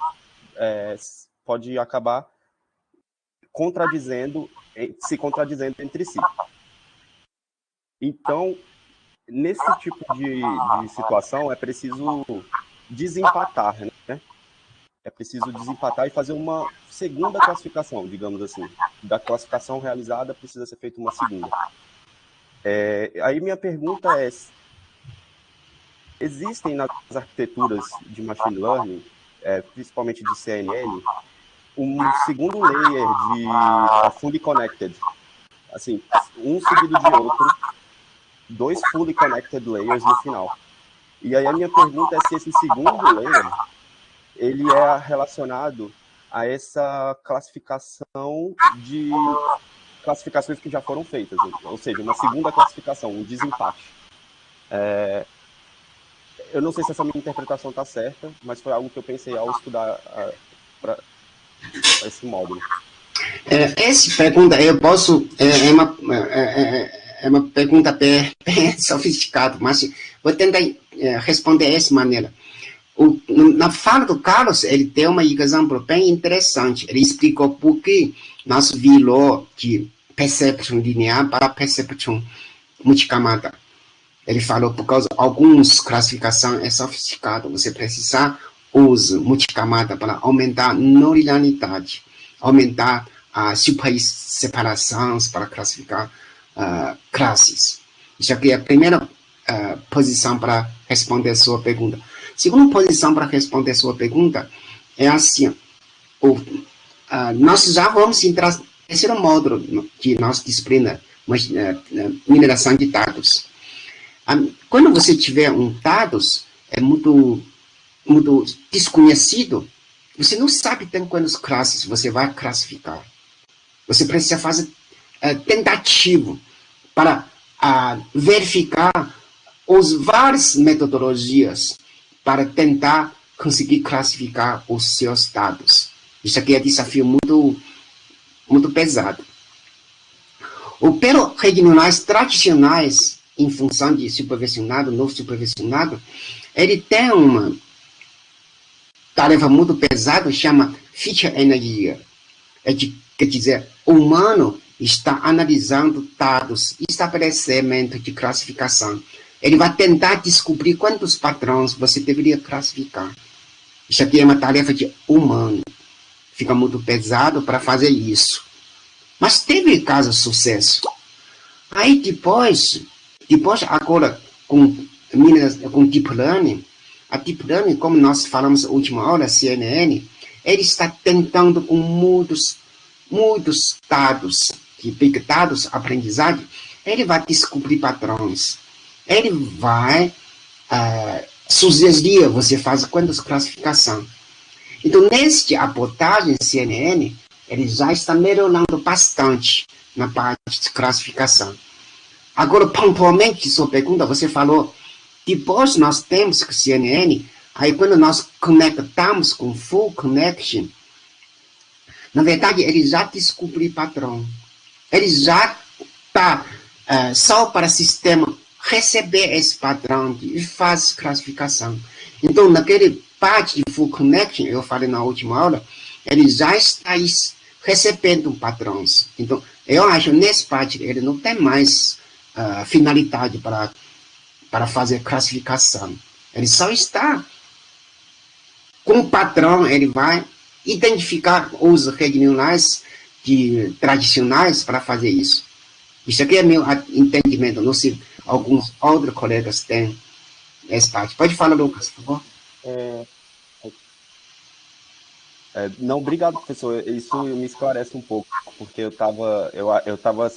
acabar se contradizendo entre si. Então, nesse tipo de situação, é preciso desempatar, né? É preciso desempatar e fazer uma segunda classificação, digamos assim. Da classificação realizada, precisa ser feita uma segunda. Aí minha pergunta é, existem nas arquiteturas de machine learning, principalmente de CNN, um segundo layer de fully connected, assim, um seguido de outro, 2 fully connected layers no final. E aí a minha pergunta é se esse segundo layer, ele é relacionado a essa classificação de classificações que já foram feitas, ou seja, uma segunda classificação, um desempate. Eu não sei se essa minha interpretação está certa, mas foi algo que eu pensei ao estudar para esse módulo.
Essa pergunta eu posso é uma pergunta bem sofisticada, mas vou tentar responder dessa maneira. Na fala do Carlos, ele deu um exemplo bem interessante. Ele explicou por que nós virou de perception linear para perception multicamada. Ele falou por causa de algumas classificações é sofisticado. Você precisa usar multicamada para aumentar a nonlinearidade, aumentar a separação para classificar classes. Isso aqui é a primeira posição para responder a sua pergunta. Segunda posição para responder a sua pergunta é assim. Nós já vamos entrar no terceiro módulo de nossa disciplina, mineração de dados. Quando você tiver dados muito desconhecido, você não sabe até quantas classes você vai classificar. Você precisa fazer tentativa para verificar as várias metodologias para tentar conseguir classificar os seus dados. Isso aqui é um desafio muito pesado. Pero redes neurais tradicionais, em função de supervisionado, não supervisionado, ele tem uma tarefa muito pesada, chama feature energia. Quer dizer, o humano está analisando dados, estabelecimento de classificação. Ele vai tentar descobrir quantos padrões você deveria classificar. Isso aqui é uma tarefa de humano. Fica muito pesado para fazer isso. Mas teve caso de sucesso. Aí depois agora, com Deep Learning, a Deep Learning, como nós falamos na última aula, CNN, ele está tentando com muitos dados, de Big Dados, aprendizagem, ele vai descobrir padrões. Ele vai sugerir, você faz quantas classificações. Então, nesta abordagem CNN, ele já está melhorando bastante na parte de classificação. Agora, pontualmente, sua pergunta, você falou, depois nós temos que CNN, aí quando nós conectamos com full connection, na verdade, ele já descobriu padrão. Ele já está só para o sistema receber esse padrão e faz classificação. Então, naquele parte de full connection, eu falei na última aula, ele já está recebendo padrões. Então, eu acho que nesse parte ele não tem mais finalidade para fazer classificação. Ele só está com o padrão, ele vai identificar os redes neurais tradicionais para fazer isso. Isso aqui é meu entendimento. Não sei, alguns outros colegas têm essa parte. Pode falar, Lucas, por favor.
Não, obrigado, professor. Isso me esclarece um pouco, porque eu estava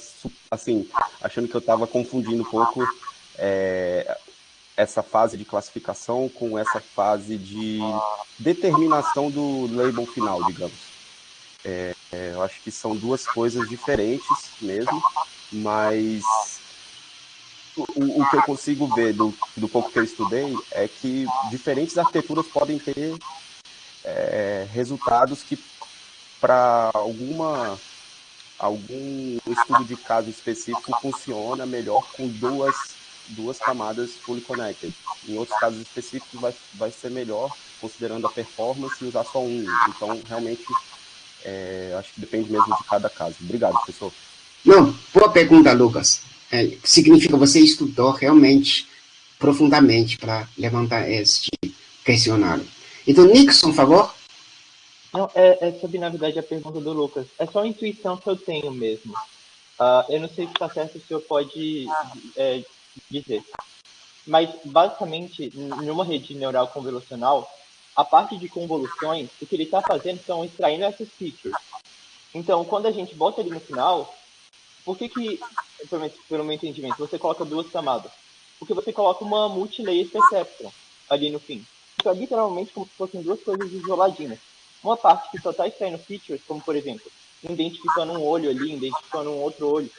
assim, achando que eu estava confundindo um pouco essa fase de classificação com essa fase de determinação do label final, digamos. Eu acho que são duas coisas diferentes mesmo, mas o que eu consigo ver do pouco que eu estudei é que diferentes arquiteturas podem ter resultados que, para algum estudo de caso específico, funciona melhor com duas camadas fully connected. Em outros casos específicos, vai ser melhor, considerando a performance, e usar só um. Então, realmente, acho que depende mesmo de cada caso. Obrigado, professor.
Não, boa pergunta, Lucas. Significa que você estudou realmente profundamente para levantar este questionário. Então, Nixon, por favor.
Não, é sobre, na verdade, a pergunta do Lucas. É só a intuição que eu tenho mesmo. Eu não sei se está certo, o senhor pode dizer. Mas, basicamente, numa rede neural convolucional, a parte de convoluções, o que ele está fazendo são extraindo essas features. Então, quando a gente bota ali no final, por que, pelo meu entendimento, você coloca duas camadas? Porque você coloca uma multilayer perceptron ali no fim. Então, é literalmente como se fossem duas coisas isoladinhas. Uma parte que só está extraindo features, como, por exemplo, identificando um olho ali, identificando um outro olho.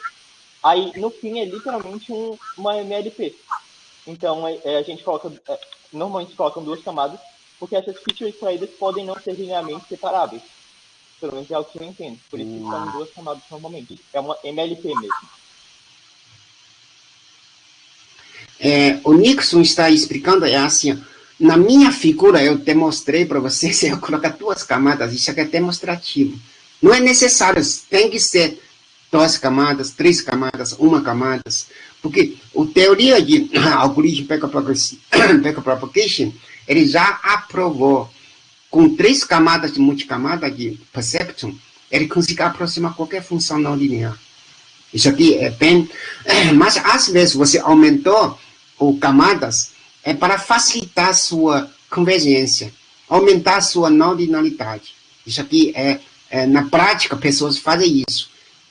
Aí, no fim, é literalmente uma MLP. Então, a gente coloca, normalmente colocam duas camadas, porque essas features extraídas podem não ser linearmente separáveis. Pelo menos é o que eu entendo. Por isso que são duas camadas normalmente. É uma MLP mesmo.
O Nixon está explicando, assim, na minha figura eu demonstrei para vocês, eu colocar duas camadas, isso aqui é demonstrativo. Não é necessário, tem que ser duas camadas, três camadas, uma camada, porque a teoria de algoritmo backpropagation, ele já aprovou, com três camadas de multicamada de perception, ele consegue aproximar qualquer função não linear. Isso aqui é bem... Mas, às vezes, você aumentou ou camadas para facilitar a sua convergência, aumentar a sua não linearidade. Isso aqui na prática, pessoas fazem isso.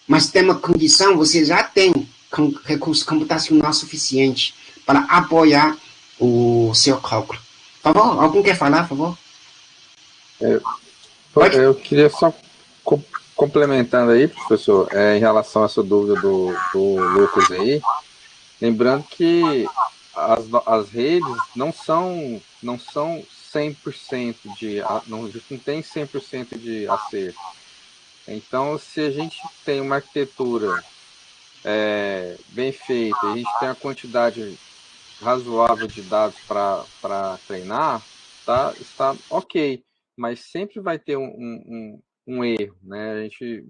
Mas tem uma condição, você já tem recurso computacional suficiente para apoiar o seu cálculo. Por favor, alguém quer falar, por favor?
Eu queria só complementando aí, professor, em relação a essa dúvida do Lucas aí, lembrando que as redes não são 100% não tem 100% de acerto. Então, se a gente tem uma arquitetura bem feita, a gente tem a quantidade razoável de dados para treinar, está ok, mas sempre vai ter um erro, né? A gente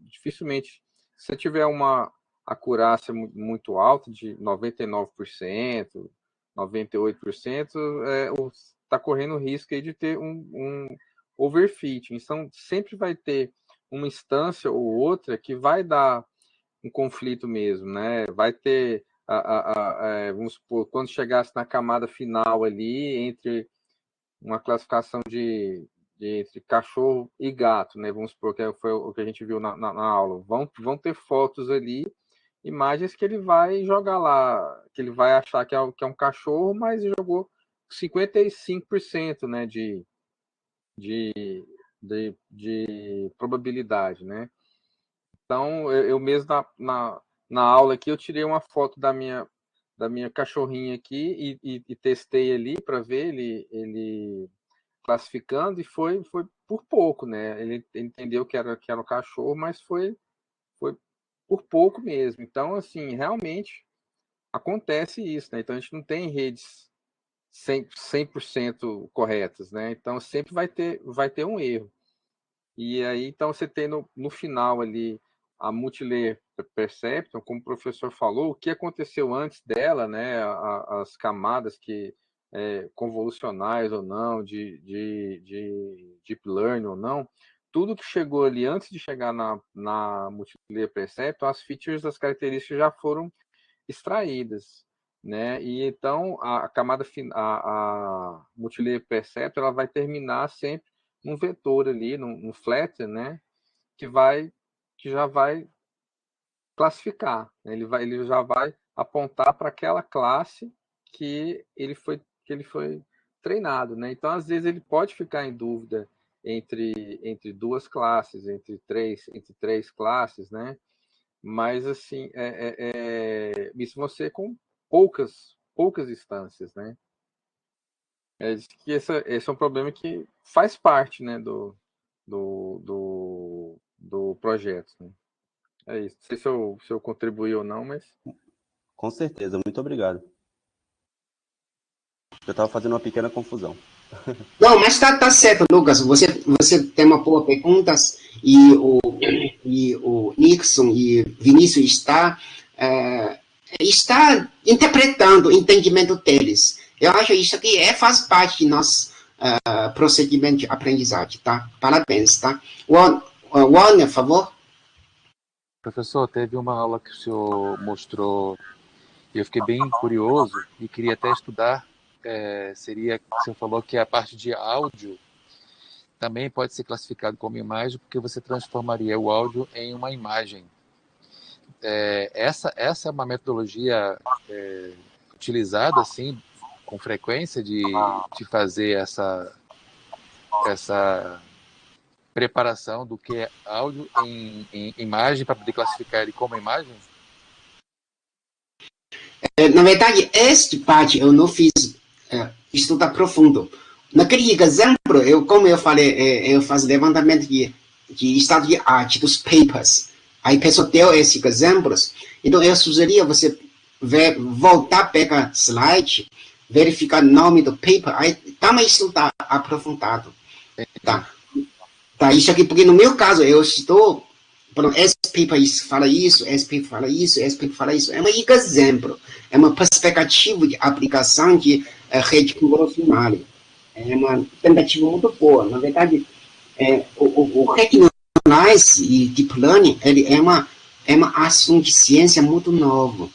dificilmente, se tiver uma acurácia muito alta, de 99%, 98%, está correndo o risco aí de ter um overfitting. Então, sempre vai ter uma instância ou outra que vai dar um conflito mesmo, né? Vai ter, vamos supor, quando chegasse na camada final ali, entre uma classificação entre cachorro e gato, né? Vamos supor que foi o que a gente viu na aula. Vão ter fotos ali, imagens que ele vai jogar lá, que ele vai achar que é um cachorro, mas jogou 55%, né, de probabilidade, né? Então, eu mesmo na aula aqui, eu tirei uma foto da minha cachorrinha aqui e testei ali para ver ele classificando, e foi por pouco, né? Ele entendeu que era um cachorro, mas foi por pouco mesmo. Então, assim, realmente acontece isso, né? Então, a gente não tem redes 100% corretas, né? Então, sempre vai ter um erro. E aí, então, você tem no final ali a multilayer perception, como o professor falou, o que aconteceu antes dela, né? As camadas convolucionais ou não, de deep learning ou não, tudo que chegou ali antes de chegar na multilayer perception, as features, as características já foram extraídas, né? E então a camada a multilayer perception, ela vai terminar sempre num vetor ali, num flatter, né? Que já vai classificar, né? Ele já vai apontar para aquela classe que ele foi treinado, né? Então, às vezes, ele pode ficar em dúvida entre duas classes, entre três classes, né? Mas, assim, isso você com poucas instâncias, né? Diz que esse é um problema que faz parte, né, do projeto, né? É isso. Não sei se eu contribuí ou não, mas...
Com certeza, muito obrigado. Eu estava fazendo uma pequena confusão.
Não, mas tá certo, Lucas. Você tem uma boa pergunta e o Nixon e Vinícius está interpretando o entendimento deles. Eu acho que isso aqui faz parte de nosso procedimento de aprendizagem, tá? Parabéns, tá? Warner, por favor.
Professor, teve uma aula que o senhor mostrou e eu fiquei bem curioso e queria até estudar. Seria, o senhor falou que a parte de áudio também pode ser classificado como imagem, porque você transformaria o áudio em uma imagem. Essa é uma metodologia utilizada assim com frequência de fazer essa preparação do que é áudio em imagem para poder classificar ele como imagem?
Na verdade, esta parte eu não fiz estudo profundo. Naquele exemplo, como eu falei, eu faço levantamento de estado de arte dos papers. Aí a pessoa deu esses exemplos. Então, eu sugeria você voltar, pegar slide, verificar o nome do paper, aí dá uma estudo aprofundado. Tá, isso aqui, porque no meu caso, eu estou... Esse paper fala isso, esse paper fala isso, esse paper fala isso. É um exemplo. É uma perspectiva de aplicação de rede convolucional. É uma tentativa muito boa. Na verdade, o Recognize e Deep Learning ele é uma assunto de ciência muito novo.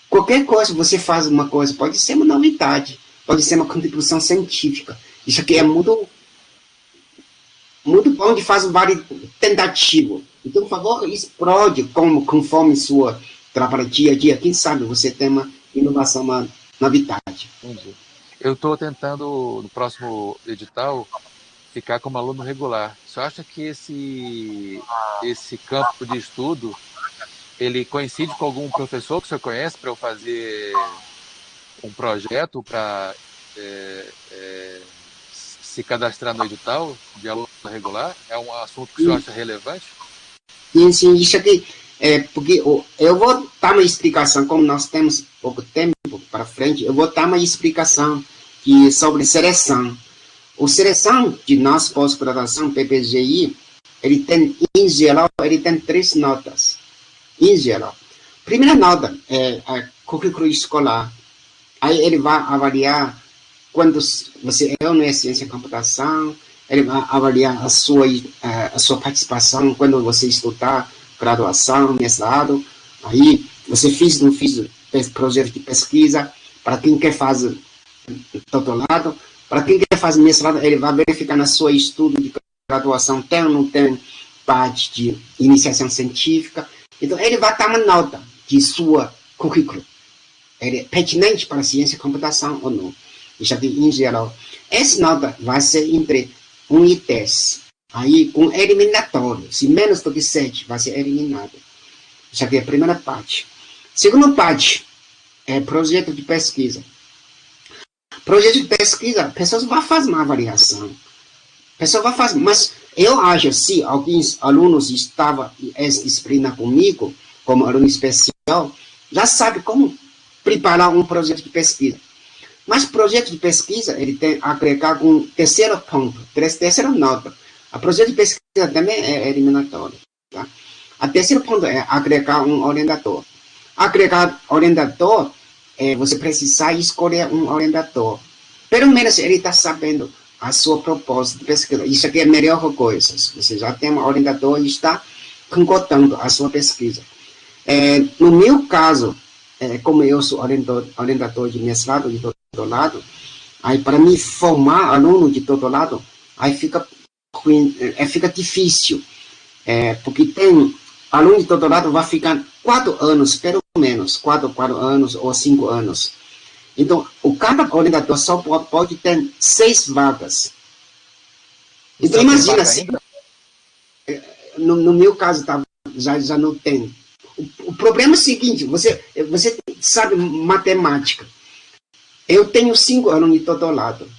Qualquer coisa você faz uma coisa, pode ser uma novidade, pode ser uma contribuição científica. Isso aqui é muito bom de fazer várias tentativas. Então, por favor, explode conforme sua trabalho dia a dia. Quem sabe você tem uma inovação, uma novidade.
Entendi. Eu estou tentando, no próximo edital, ficar como aluno regular. Você acha que esse campo de estudo, ele coincide com algum professor que você conhece para eu fazer um projeto para se cadastrar no edital de aluno regular? É um assunto que o senhor acha relevante?
Sim, isso aqui porque eu vou dar uma explicação, como nós temos pouco tempo para frente, eu vou dar uma explicação sobre seleção. A seleção de nossa pós-graduação, PPGI, ele tem, em geral, tem 3 notas. Em geral. Primeira nota é currículo escolar. Aí ele vai avaliar quando você é na ciência da computação, ele vai avaliar a sua participação quando você estudar graduação, mestrado. Aí você fez ou não fez projeto de pesquisa. Para quem quer fazer doutorado, para quem quer fazer mestrado, ele vai verificar na sua estudo de graduação tem ou não tem parte de iniciação científica. Então, ele vai dar uma nota de sua currículo. Ele é pertinente para a ciência da computação ou não. Isso aqui, em geral. Essa nota vai ser entre 1 e 10. Aí, com eliminatório. Se menos do que 7, vai ser eliminado. Isso aqui é a primeira parte. Segunda parte é projeto de pesquisa. Projeto de pesquisa, pessoas vão fazer uma avaliação. Mas eu acho, se alguns alunos estavam essa disciplina comigo, como aluno especial, já sabe como preparar um projeto de pesquisa. Mas projeto de pesquisa, ele tem que agregar um terceiro ponto, terceira nota. A projeto de pesquisa também é eliminatório. Tá? A terceiro ponto é agregar um orientador. Agregar orientador, você precisa escolher um orientador. Pelo menos ele está sabendo a sua proposta de pesquisa. Isso aqui é a melhor coisa. Você já tem um orientador e está concordando a sua pesquisa. No meu caso, como eu sou orientador de mestrado e doutorado, aí para me formar aluno de doutorado, aí fica difícil. Porque tem aluno de doutorado vai ficar 4 anos, pelo menos, 4 anos ou 5 anos. Então, cada orientador só pode ter 6 vagas. Então, imagina, no meu caso, já não tem. o problema é o seguinte, você sabe matemática. Eu tenho 5 alunos de todo lado.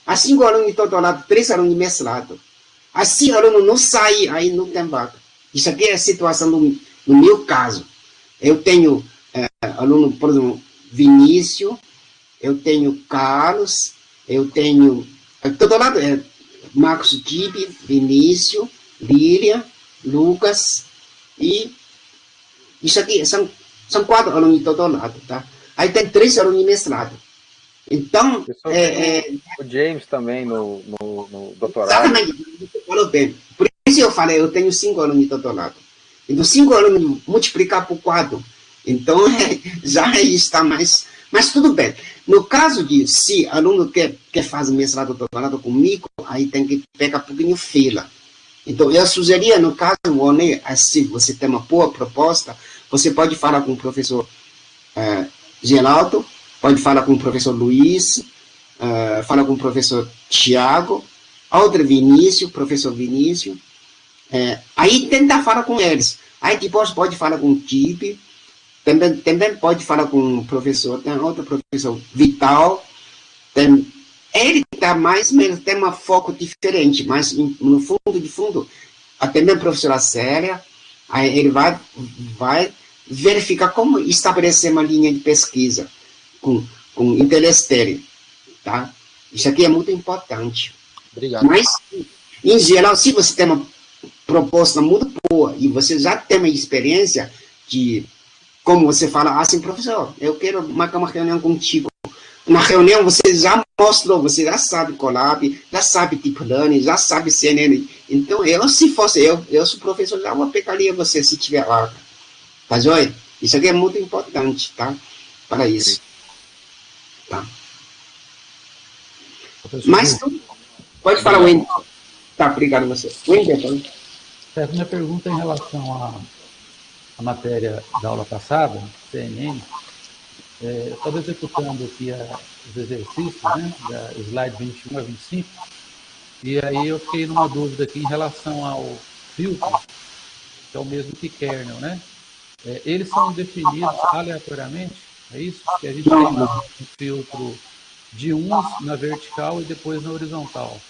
Há 5 alunos de todo lado, 3 alunos de mestrado. Há 5 alunos não saem, aí não tem vaga. Isso aqui é a situação no meu caso. Eu tenho aluno, por exemplo, Vinícius, eu tenho Carlos, eu tenho... todo lado é Marcos Tibi, Vinícius, Lilian, Lucas, e isso aqui são 4 alunos de todo lado, tá? Aí tem 3 alunos de mestrado. Então,
o James também no doutorado.
Exatamente, você falou bem. Por isso eu falei, eu tenho 5 alunos de todo lado. Então, 5 alunos multiplicar por 4. Então, já está mais... Mas tudo bem. No caso de, se aluno quer fazer mestrado ou doutorado comigo, aí tem que pegar um pouquinho fila. Então, eu sugeria, no caso, se você tem uma boa proposta, você pode falar com o professor Geraldo, pode falar com o professor Luiz, fala com o professor Tiago, outro Vinícius, professor Vinícius, aí tenta falar com eles. Aí depois pode falar com o Tipe, também pode falar com o professor, tem outro professor Vital, ele está mais ou menos, tem um foco diferente, mas no fundo, até mesmo a professora Célia, aí ele vai verificar como estabelecer uma linha de pesquisa com Interestele, tá? Isso aqui é muito importante.
Obrigado.
Mas, em geral, se você tem uma proposta muito boa e você já tem uma experiência de, como você fala, assim, professor, eu quero marcar uma reunião contigo. Na reunião você já mostrou, você já sabe Colab, já sabe Deep Learning, já sabe CNN. Então, se fosse eu sou professor, já vou pegaria você se tiver lá. Tá joia? Isso aqui é muito importante, tá? Para isso. Tá. Mas, pode falar, Wendy. Tá, obrigado você. Wendy,
certo, minha pergunta é em relação à matéria da aula passada, CNN. Eu estava executando aqui os exercícios, né, da slide 21 a 25, e aí eu fiquei numa dúvida aqui em relação ao filtro, que é o mesmo que kernel, né? Eles são definidos aleatoriamente, é isso? Que a gente tem um filtro de uns na vertical e depois na horizontal.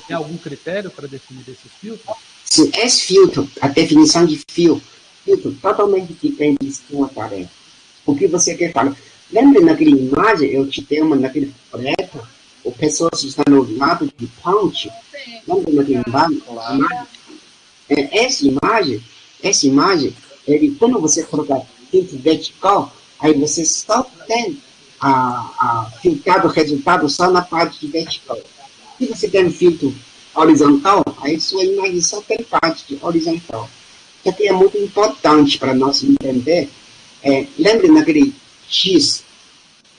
Tem algum critério para definir esses filtros?
Sim, esse filtro, a definição de filtro totalmente depende de sua tarefa. O que você quer falar? Lembra naquela imagem, eu te dei uma naquele preto, o pessoal está no lado de ponte. Lembra naquela imagem? Essa imagem, quando você colocar filtro vertical, aí você só tem filtrado o resultado só na parte de vertical. Se você tem um filtro horizontal, aí sua imagem só tem parte de horizontal. Isso aqui é muito importante para nós entender. Lembre naquele X,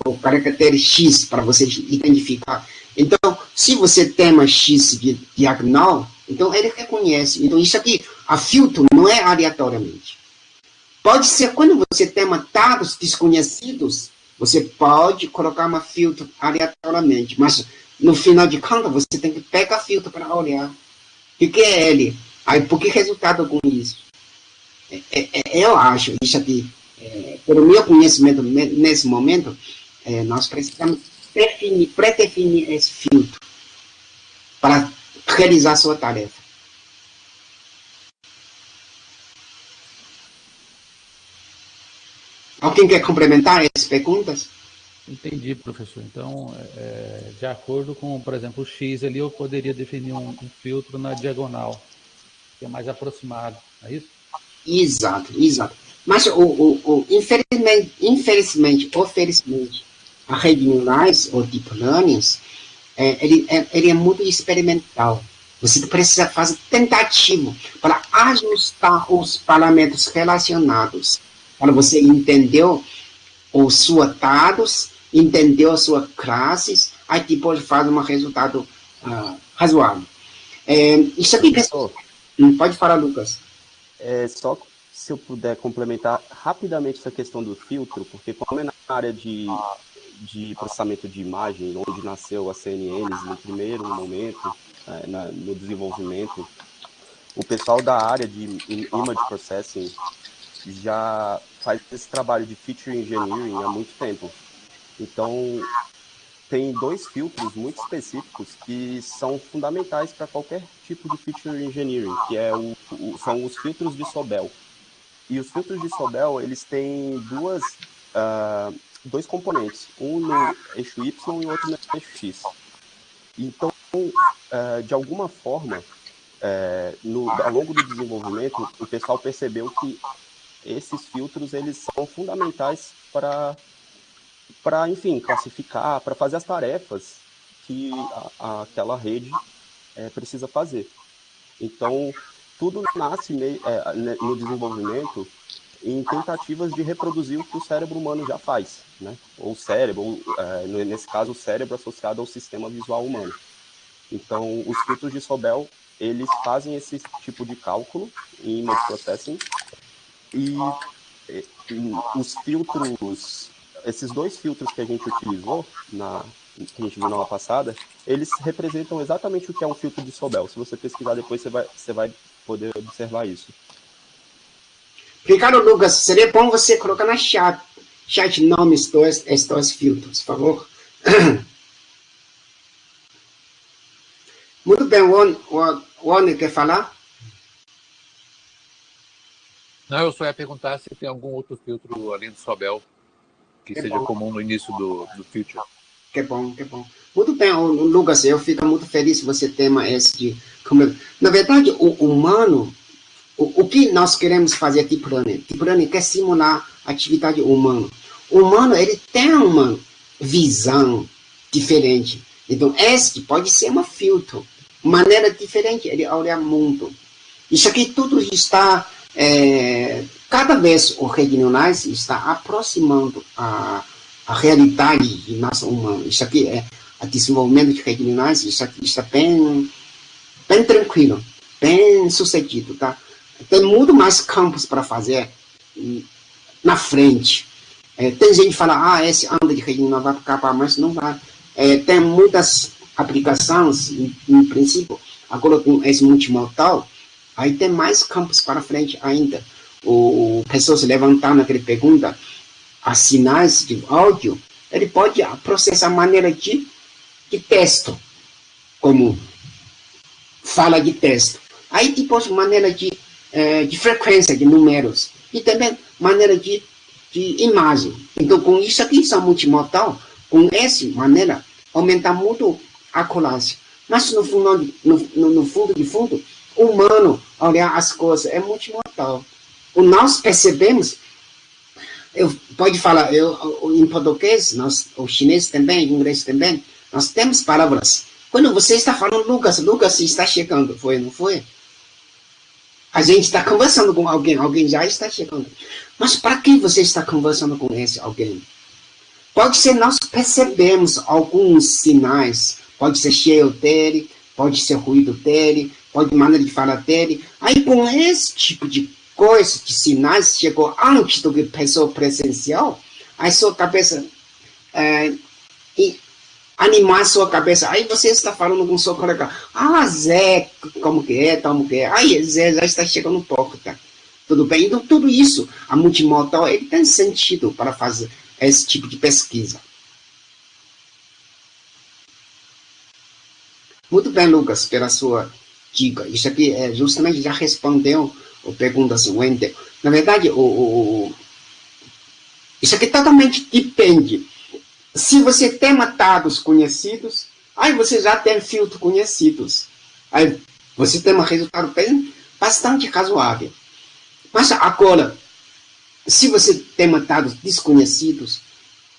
o caractere X, para você identificar. Então, se você tem uma X de diagonal, então ele reconhece. Então, isso aqui, a filtro não é aleatoriamente. Pode ser quando você tem dados desconhecidos, você pode colocar uma filtro aleatoriamente, mas no final de contas, você tem que pegar filtro para olhar. O que é ele? Aí, por que resultado com isso? Eu acho, isso aqui, pelo meu conhecimento nesse momento, nós precisamos pré-definir esse filtro para realizar a sua tarefa. Alguém quer complementar essas perguntas?
Entendi, professor. Então, de acordo com, por exemplo, o X ali, eu poderia definir um filtro na diagonal, que é mais aproximado, é isso?
Exato. Mas, infelizmente, a rede neurais, ou deep learning, ele é muito experimental. Você precisa fazer tentativa para ajustar os parâmetros relacionados, para você entender os seus dados, entender as suas classes, aí depois faz um resultado razoável. Isso aqui, pessoal, pode falar, Lucas.
Só se eu puder complementar rapidamente essa questão do filtro, porque como é na área de processamento de imagem, onde nasceu a CNNs no primeiro momento, no desenvolvimento, o pessoal da área de image processing já faz esse trabalho de feature engineering há muito tempo. Então, tem 2 filtros muito específicos que são fundamentais para qualquer tipo de feature engineering, que são os filtros de Sobel. E os filtros de Sobel, eles têm 2 componentes, um no eixo Y e outro no eixo X. Então, de alguma forma, ao longo do desenvolvimento, o pessoal percebeu que esses filtros eles são fundamentais para enfim, classificar, para fazer as tarefas que aquela rede precisa fazer. Então, tudo nasce no desenvolvimento em tentativas de reproduzir o que o cérebro humano já faz, né? Ou nesse caso, o cérebro associado ao sistema visual humano. Então, os filtros de Sobel, eles fazem esse tipo de cálculo em image processing, e os filtros, esses 2 filtros que a gente utilizou, que a gente viu na aula passada, eles representam exatamente o que é um filtro de Sobel. Se você pesquisar depois, você vai poder observar isso.
Obrigado, Lucas. Seria bom você colocar na chat nomes estes 2 filtros, por favor. Muito bem, o Warner quer falar?
Não, eu só ia perguntar se tem algum outro filtro além do Sobel que seja comum no início do feature.
Que bom, que bom. Muito bem, Lucas, eu fico muito feliz que você tem esse de... Na verdade, o humano, o que nós queremos fazer Deep Learning? Deep Learning quer simular a atividade humana. O humano, ele tem uma visão diferente. Então, este pode ser um filtro, maneira diferente de olhar o mundo. Isso aqui tudo está... cada vez o rede neurais está aproximando a realidade de nossa humana. Isso aqui o desenvolvimento de redes neurais, isso aqui está bem tranquilo, bem sucedido, tá? Tem muito mais campos para fazer na frente. Tem gente que fala, esse ano de rede neural vai acabar, mas não vai. Tem muitas aplicações, em princípio, agora com esse multimodal, aí tem mais campos para frente ainda. Pessoas levantaram aquela pergunta, as sinais de áudio, ele pode processar maneira de texto, como fala de texto. Aí depois maneira de frequência de números, e também maneira de imagem. Então, com isso aqui, são multimodal, com essa maneira, aumenta muito a acurácia. Mas no fundo de fundo, o humano olhar as coisas é multimodal. Nós percebemos, pode falar, em português, o chinês também, em inglês também, nós temos palavras. Quando você está falando, Lucas está chegando, não foi? A gente está conversando com alguém já está chegando. Mas para que você está conversando com esse alguém? Pode ser nós percebemos alguns sinais, pode ser cheio dele, pode ser ruído dele, pode maneira de falar dele. Aí com esse tipo de coisa, de sinais, chegou antes do que pessoa presencial, aí sua cabeça animar sua cabeça. Aí você está falando com seu colega, Zé, como que é. Aí Zé já está chegando um pouco, tá? Tudo bem? Então, tudo isso, a multimodal, ele tem sentido para fazer esse tipo de pesquisa. Muito bem, Lucas, pela sua dica. Isso aqui justamente já respondeu a pergunta assim, Wendel. Na verdade, isso aqui totalmente depende. Se você tem dados conhecidos, aí você já tem filtros conhecidos. Aí você tem um resultado bastante razoável. Mas agora, se você tem dados desconhecidos,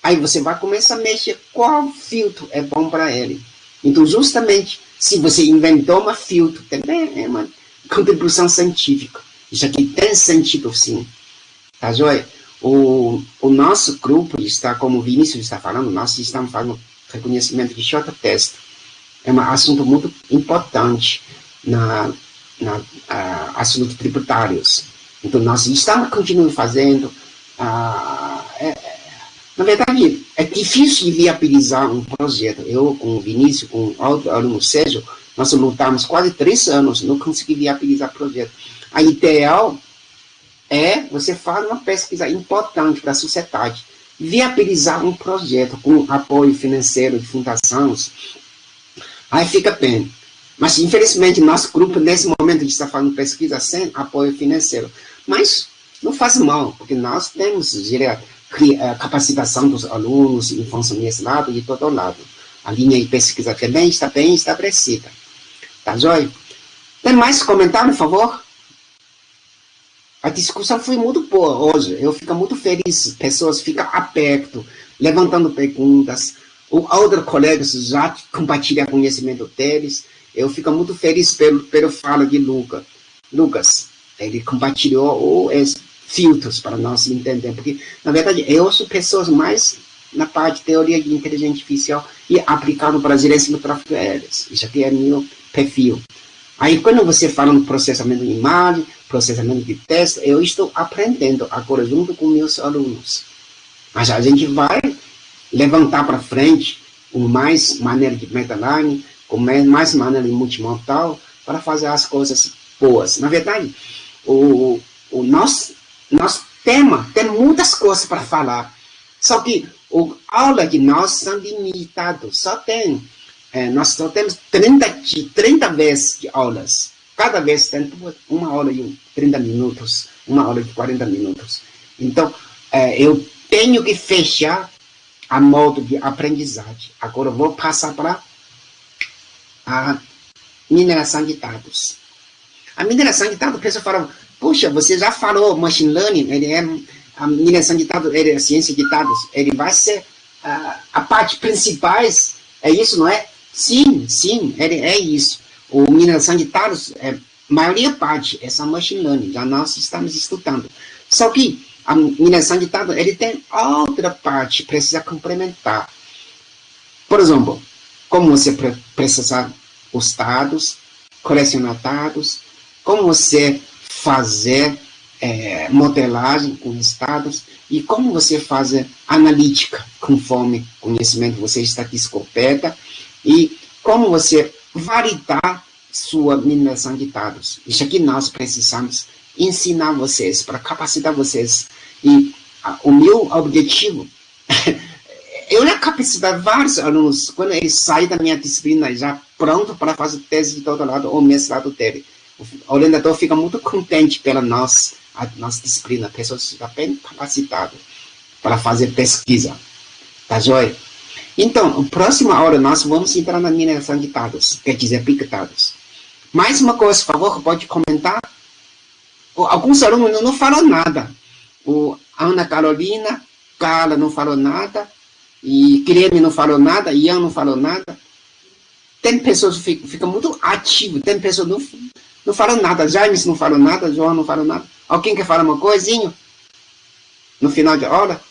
aí você vai começar a mexer qual filtro é bom para ele. Então, justamente, se você inventou um filtro, também é uma contribuição científica. Isso aqui tem sentido, sim. Tá joia? O nosso grupo está, como o Vinícius está falando, nós estamos fazendo reconhecimento de short test. É um assunto muito importante na assuntos tributários. Então, nós estamos continuando fazendo. Na verdade, é difícil de viabilizar um projeto. Eu, com o Vinícius, com outro aluno Sérgio, nós lutamos quase 3 anos, não consegui viabilizar o projeto. A ideal você faz uma pesquisa importante para a sociedade, viabilizar um projeto com apoio financeiro de fundações, aí fica bem. Mas, infelizmente, nosso grupo, nesse momento, está fazendo pesquisa sem apoio financeiro. Mas não faz mal, porque nós temos capacitação dos alunos em função desse lado e de todo lado. A linha de pesquisa também está bem estabelecida. Tá joia? Tem mais comentário, por favor? A discussão foi muito boa hoje. Eu fico muito feliz. Pessoas ficam abertas, levantando perguntas. Outros colegas já compartilham conhecimento deles. Eu fico muito feliz pelo fala de Lucas. Lucas, ele compartilhou os filtros para nós entender. Porque, na verdade, eu sou pessoas mais na parte de teoria de inteligência artificial e aplicado para gerenciamento de tráfego aéreo. Isso aqui é meu perfil. Aí, quando você fala no processamento de imagem, processamento de texto, eu estou aprendendo agora junto com meus alunos. Mas a gente vai levantar para frente com mais maneira de meta-learning, com mais maneira de multimodal, para fazer as coisas boas. Na verdade, o nosso tema tem muitas coisas para falar. Só que a aula de nós são limitados. Nós só temos 30 vezes de aulas. Cada vez tem uma aula de 30 minutos, uma aula de 40 minutos. Então, eu tenho que fechar a modo de aprendizagem. Agora eu vou passar para a mineração de dados. A mineração de dados, a pessoa fala, puxa, você já falou machine learning, a mineração de dados, a ciência de dados, ele vai ser a parte principais, é isso, não é? Sim, ele é isso. O mineração de dados, maioria parte, essa machine learning, já nós estamos estudando. Só que a mineração de dados, ele tem outra parte, precisa complementar. Por exemplo, como você processar os dados, colecionar dados, como você fazer modelagem com os dados e como você fazer analítica conforme conhecimento você está descoberta e como você validar sua mineração de dados. Isso aqui nós precisamos ensinar vocês, para capacitar vocês. E o meu objetivo, eu já capacitei vários alunos, quando eles saem da minha disciplina, já pronto para fazer tese de doutorado ou mestrado dele. O orientador fica muito contente pela nossa disciplina, a pessoa está bem capacitada para fazer pesquisa. Tá joia? Então, a próxima aula nós vamos entrar na mineração de dados, quer dizer, Big Dados. Mais uma coisa, por favor, pode comentar? Alguns alunos não falaram nada. O Ana Carolina, Carla não falou nada, e Guilherme não falou nada, Ian não falou nada. Tem pessoas que ficam muito ativas, tem pessoas que não falam nada, James não falou nada, João não falou nada. Alguém quer falar uma coisinha? No final de aula?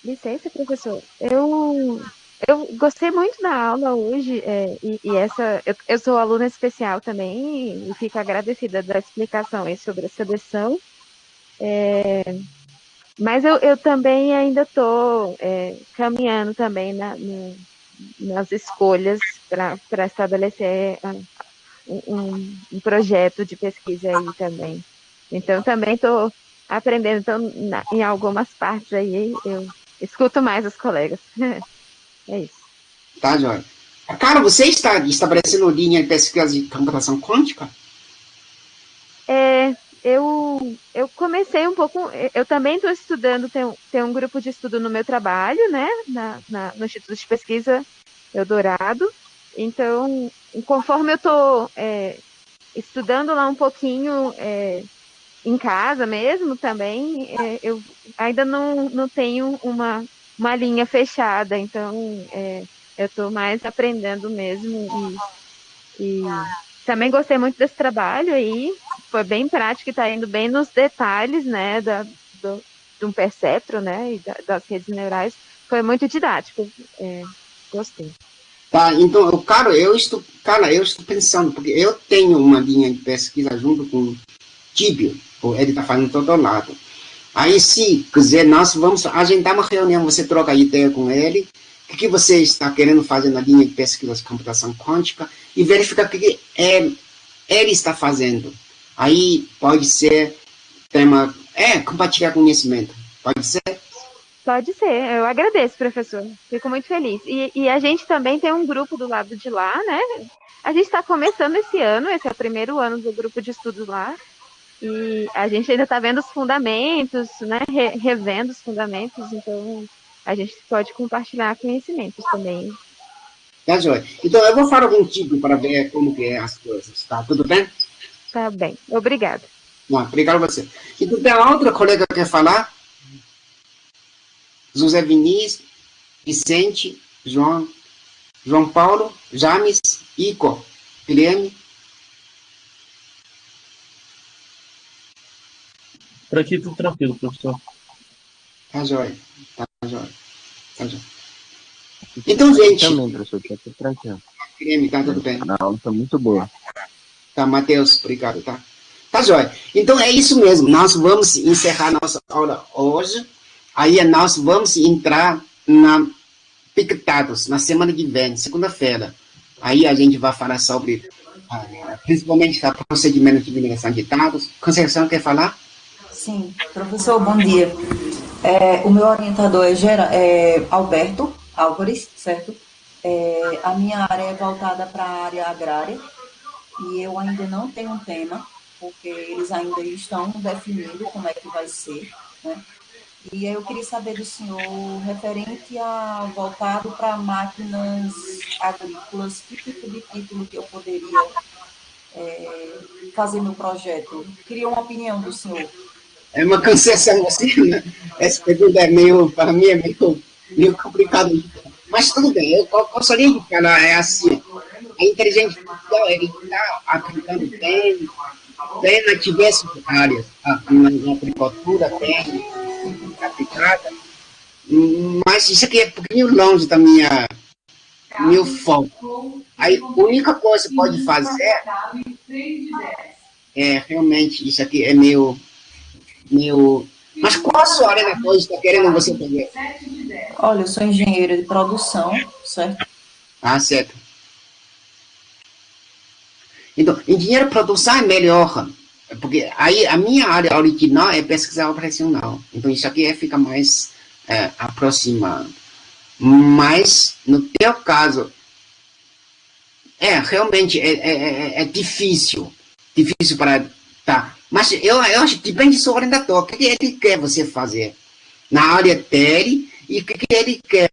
Licença, professor. Eu gostei muito da aula hoje, eu sou aluna especial também e fico agradecida da explicação aí sobre a seleção. Mas eu também ainda estou caminhando também nas escolhas para estabelecer um projeto de pesquisa aí também. Então, também estou aprendendo. Então, em algumas partes aí, eu escuto mais os colegas. É isso.
Tá, Joia. Cara, você está estabelecendo linha de pesquisa de computação quântica?
Eu comecei um pouco, eu também estou estudando, tem um grupo de estudo no meu trabalho, né, no Instituto de Pesquisa Eldorado. Então, conforme eu estou estudando lá um pouquinho em casa mesmo também, eu ainda não tenho uma linha fechada, então eu estou mais aprendendo mesmo e também gostei muito desse trabalho aí, foi bem prático e está indo bem nos detalhes, né, de um perceptron, né, e das redes neurais, foi muito didático, gostei.
Tá, então, eu estou pensando, porque eu tenho uma linha de pesquisa junto com o Tíbio, ele está fazendo todo lado. Aí, se quiser, nós vamos agendar uma reunião, você troca ideia com ele, o que você está querendo fazer na linha de pesquisa de computação quântica, e verificar o que é ele está fazendo. Aí pode ser tema, compartilhar conhecimento. Pode ser?
Pode ser, eu agradeço, professor. Fico muito feliz. E a gente também tem um grupo do lado de lá, né? A gente está começando esse ano, esse é o primeiro ano do grupo de estudos lá. E a gente ainda está vendo os fundamentos, né? Revendo os fundamentos, então a gente pode compartilhar conhecimentos também.
Tá, joia. Então eu vou falar algum tipo para ver como que é as coisas, tá? Tudo bem?
Tá bem, obrigada.
Bom, obrigado a você. Então tem a outra colega que quer falar? José Vinícius, Vicente, João Paulo, James, Ico, Guilherme.
Por aqui tudo tranquilo, professor.
Tá joia. Tá joia. Tá joia. Então, gente.
Também, professor, tá tudo tranquilo.
Guilherme, tá tudo bem.
A aula tá muito boa.
Tá, Matheus, obrigado, tá? Tá joia. Então é isso mesmo. Nós vamos encerrar nossa aula hoje. Aí nós vamos entrar na Pictados, na semana que vem, segunda-feira. Aí a gente vai falar sobre, principalmente, o procedimento de mineração de dados. Conceição, quer falar?
Sim, professor, bom dia. O meu orientador é Alberto Álvares, certo? A minha área é voltada para a área agrária e eu ainda não tenho um tema, porque eles ainda estão definindo como é que vai ser, né? E eu queria saber do senhor, referente a voltado para máquinas agrícolas, que tipo de título que eu poderia fazer no projeto? Queria uma opinião do senhor.
É uma concessão assim, né? Essa pergunta para mim é meio complicado. Mas tudo bem, eu gostaria de falar, assim, a inteligência artificial, ele está aplicando bem na diversas áreas, na agricultura, tem aplicada, mas isso aqui é um pouquinho longe da meu foco. Aí, a única coisa que pode fazer realmente, isso aqui é meio... Mas qual a sua área da coisa está querendo você fazer?
Olha, eu sou engenheira de produção, certo?
Ah, certo. Então, engenheiro de produção é melhor, porque aí a minha área original é pesquisa operacional. Então, isso aqui fica mais aproximado. Mas, no teu caso, realmente é difícil para... Tá. Mas eu acho que depende do seu orientador. O que ele quer você fazer na área dele e o que ele quer.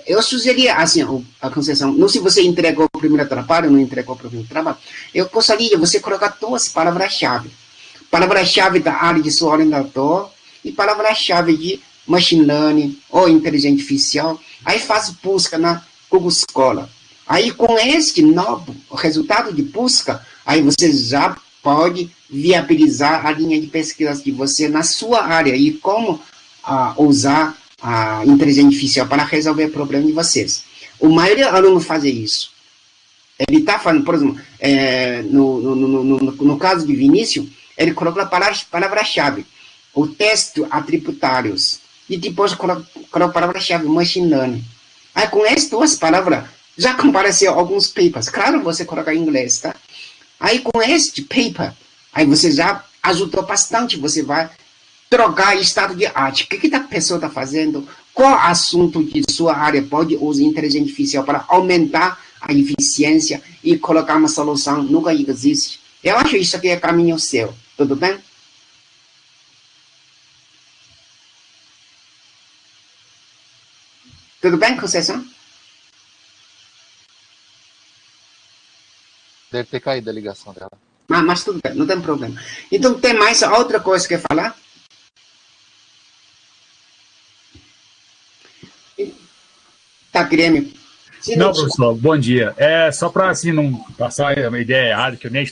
Eu sugeria, assim, a Conceição, não se você entregou o primeiro trabalho, não entregou o primeiro trabalho, eu gostaria de você colocar duas palavras-chave. Palavra-chave da área de seu orientador e palavra-chave de machine learning ou inteligência artificial. Aí faz busca na Google Scholar. Aí com este novo resultado de busca, aí você já pode viabilizar a linha de pesquisa de você na sua área e como usar a inteligência artificial para resolver o problema de vocês. O maioria dos alunos faz isso. Ele está falando, por exemplo, no caso de Vinícius, ele coloca a palavra-chave, o texto atributários, e depois coloca a palavra-chave machine learning. Aí com essas duas palavras, já compareceu alguns papers. Claro, você coloca em inglês, tá? Aí com este paper, aí você já ajudou bastante, você vai trocar estado de arte. O que a pessoa está fazendo? Qual assunto de sua área pode usar inteligência artificial para aumentar a eficiência e colocar uma solução que nunca existe? Eu acho isso aqui é caminho seu. Tudo bem? Tudo bem, Conceição?
Deve ter caído a ligação dela.
Mas tudo bem, não tem problema. Então, tem mais outra coisa que quer falar? Tá, Grêmio.
Não, professor, bom dia. Só para assim, não passar uma ideia errada, que eu nem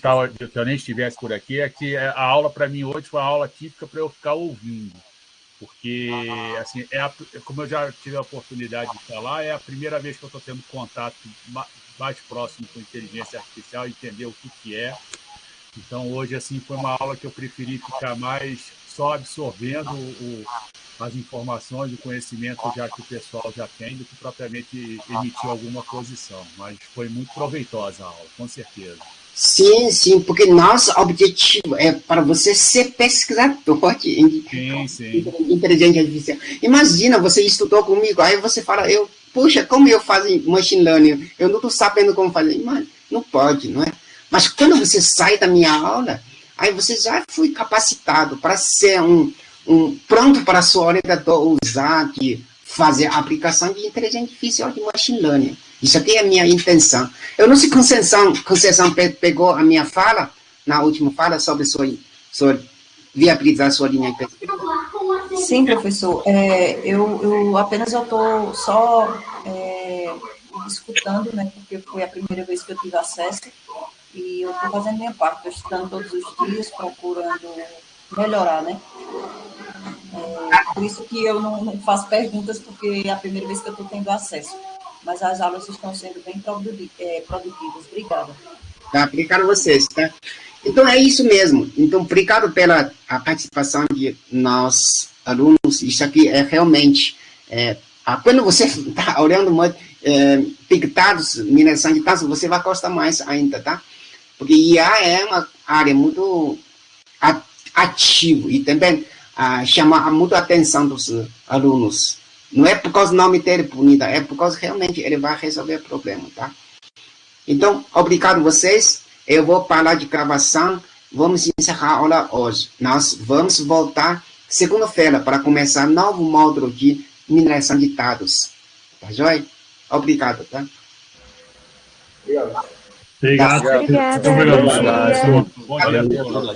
estivesse por aqui, é que a aula para mim hoje foi uma aula típica para eu ficar ouvindo. Porque, assim, como eu já tive a oportunidade de falar, é a primeira vez que eu estou tendo contato mais próximo com inteligência artificial, entender o que é. Então, hoje, assim, foi uma aula que eu preferi ficar mais só absorvendo as informações, o conhecimento já que o pessoal já tem, do que propriamente emitir alguma posição. Mas foi muito proveitosa a aula, com certeza.
Sim, sim, porque nosso objetivo é para você ser pesquisador de inteligência artificial. Imagina, você estudou comigo, aí você fala, puxa, como eu faço machine learning? Eu não estou sabendo como fazer. Mas não pode, não é? Mas quando você sai da minha aula, aí você já foi capacitado para ser pronto para seu orientador usar, fazer a aplicação de inteligência artificial de machine learning. Isso aqui é a minha intenção. Eu não sei se Conceição pegou a minha fala, na última fala, sobre viabilizar sua linha de pesquisa.
Sim, professor. Eu apenas estou só escutando, né, porque foi a primeira vez que eu tive acesso, e eu estou fazendo minha parte, estou estudando todos os dias, procurando melhorar, né? Por isso que eu não faço perguntas, porque é a primeira vez que eu estou tendo acesso. Mas as aulas estão sendo bem produtivas. Obrigada.
Tá, obrigado a vocês, tá? Então, é isso mesmo. Então, obrigado pela participação de nós, alunos. Isso aqui é realmente... quando você está olhando muito Big Data, mineração de dados, você vai gostar mais ainda, tá? Porque IA é uma área muito ativa e também chama muito a atenção dos alunos. Não é por causa do nome dele bonita, é por causa que realmente ele vai resolver o problema, tá? Então, obrigado a vocês. Eu vou parar de gravação. Vamos encerrar a aula hoje. Nós vamos voltar segunda-feira para começar um novo módulo de mineração de dados. Tá joia? Obrigado, tá?
Obrigado.
Obrigado.
Obrigada.
Obrigado. Bom dia.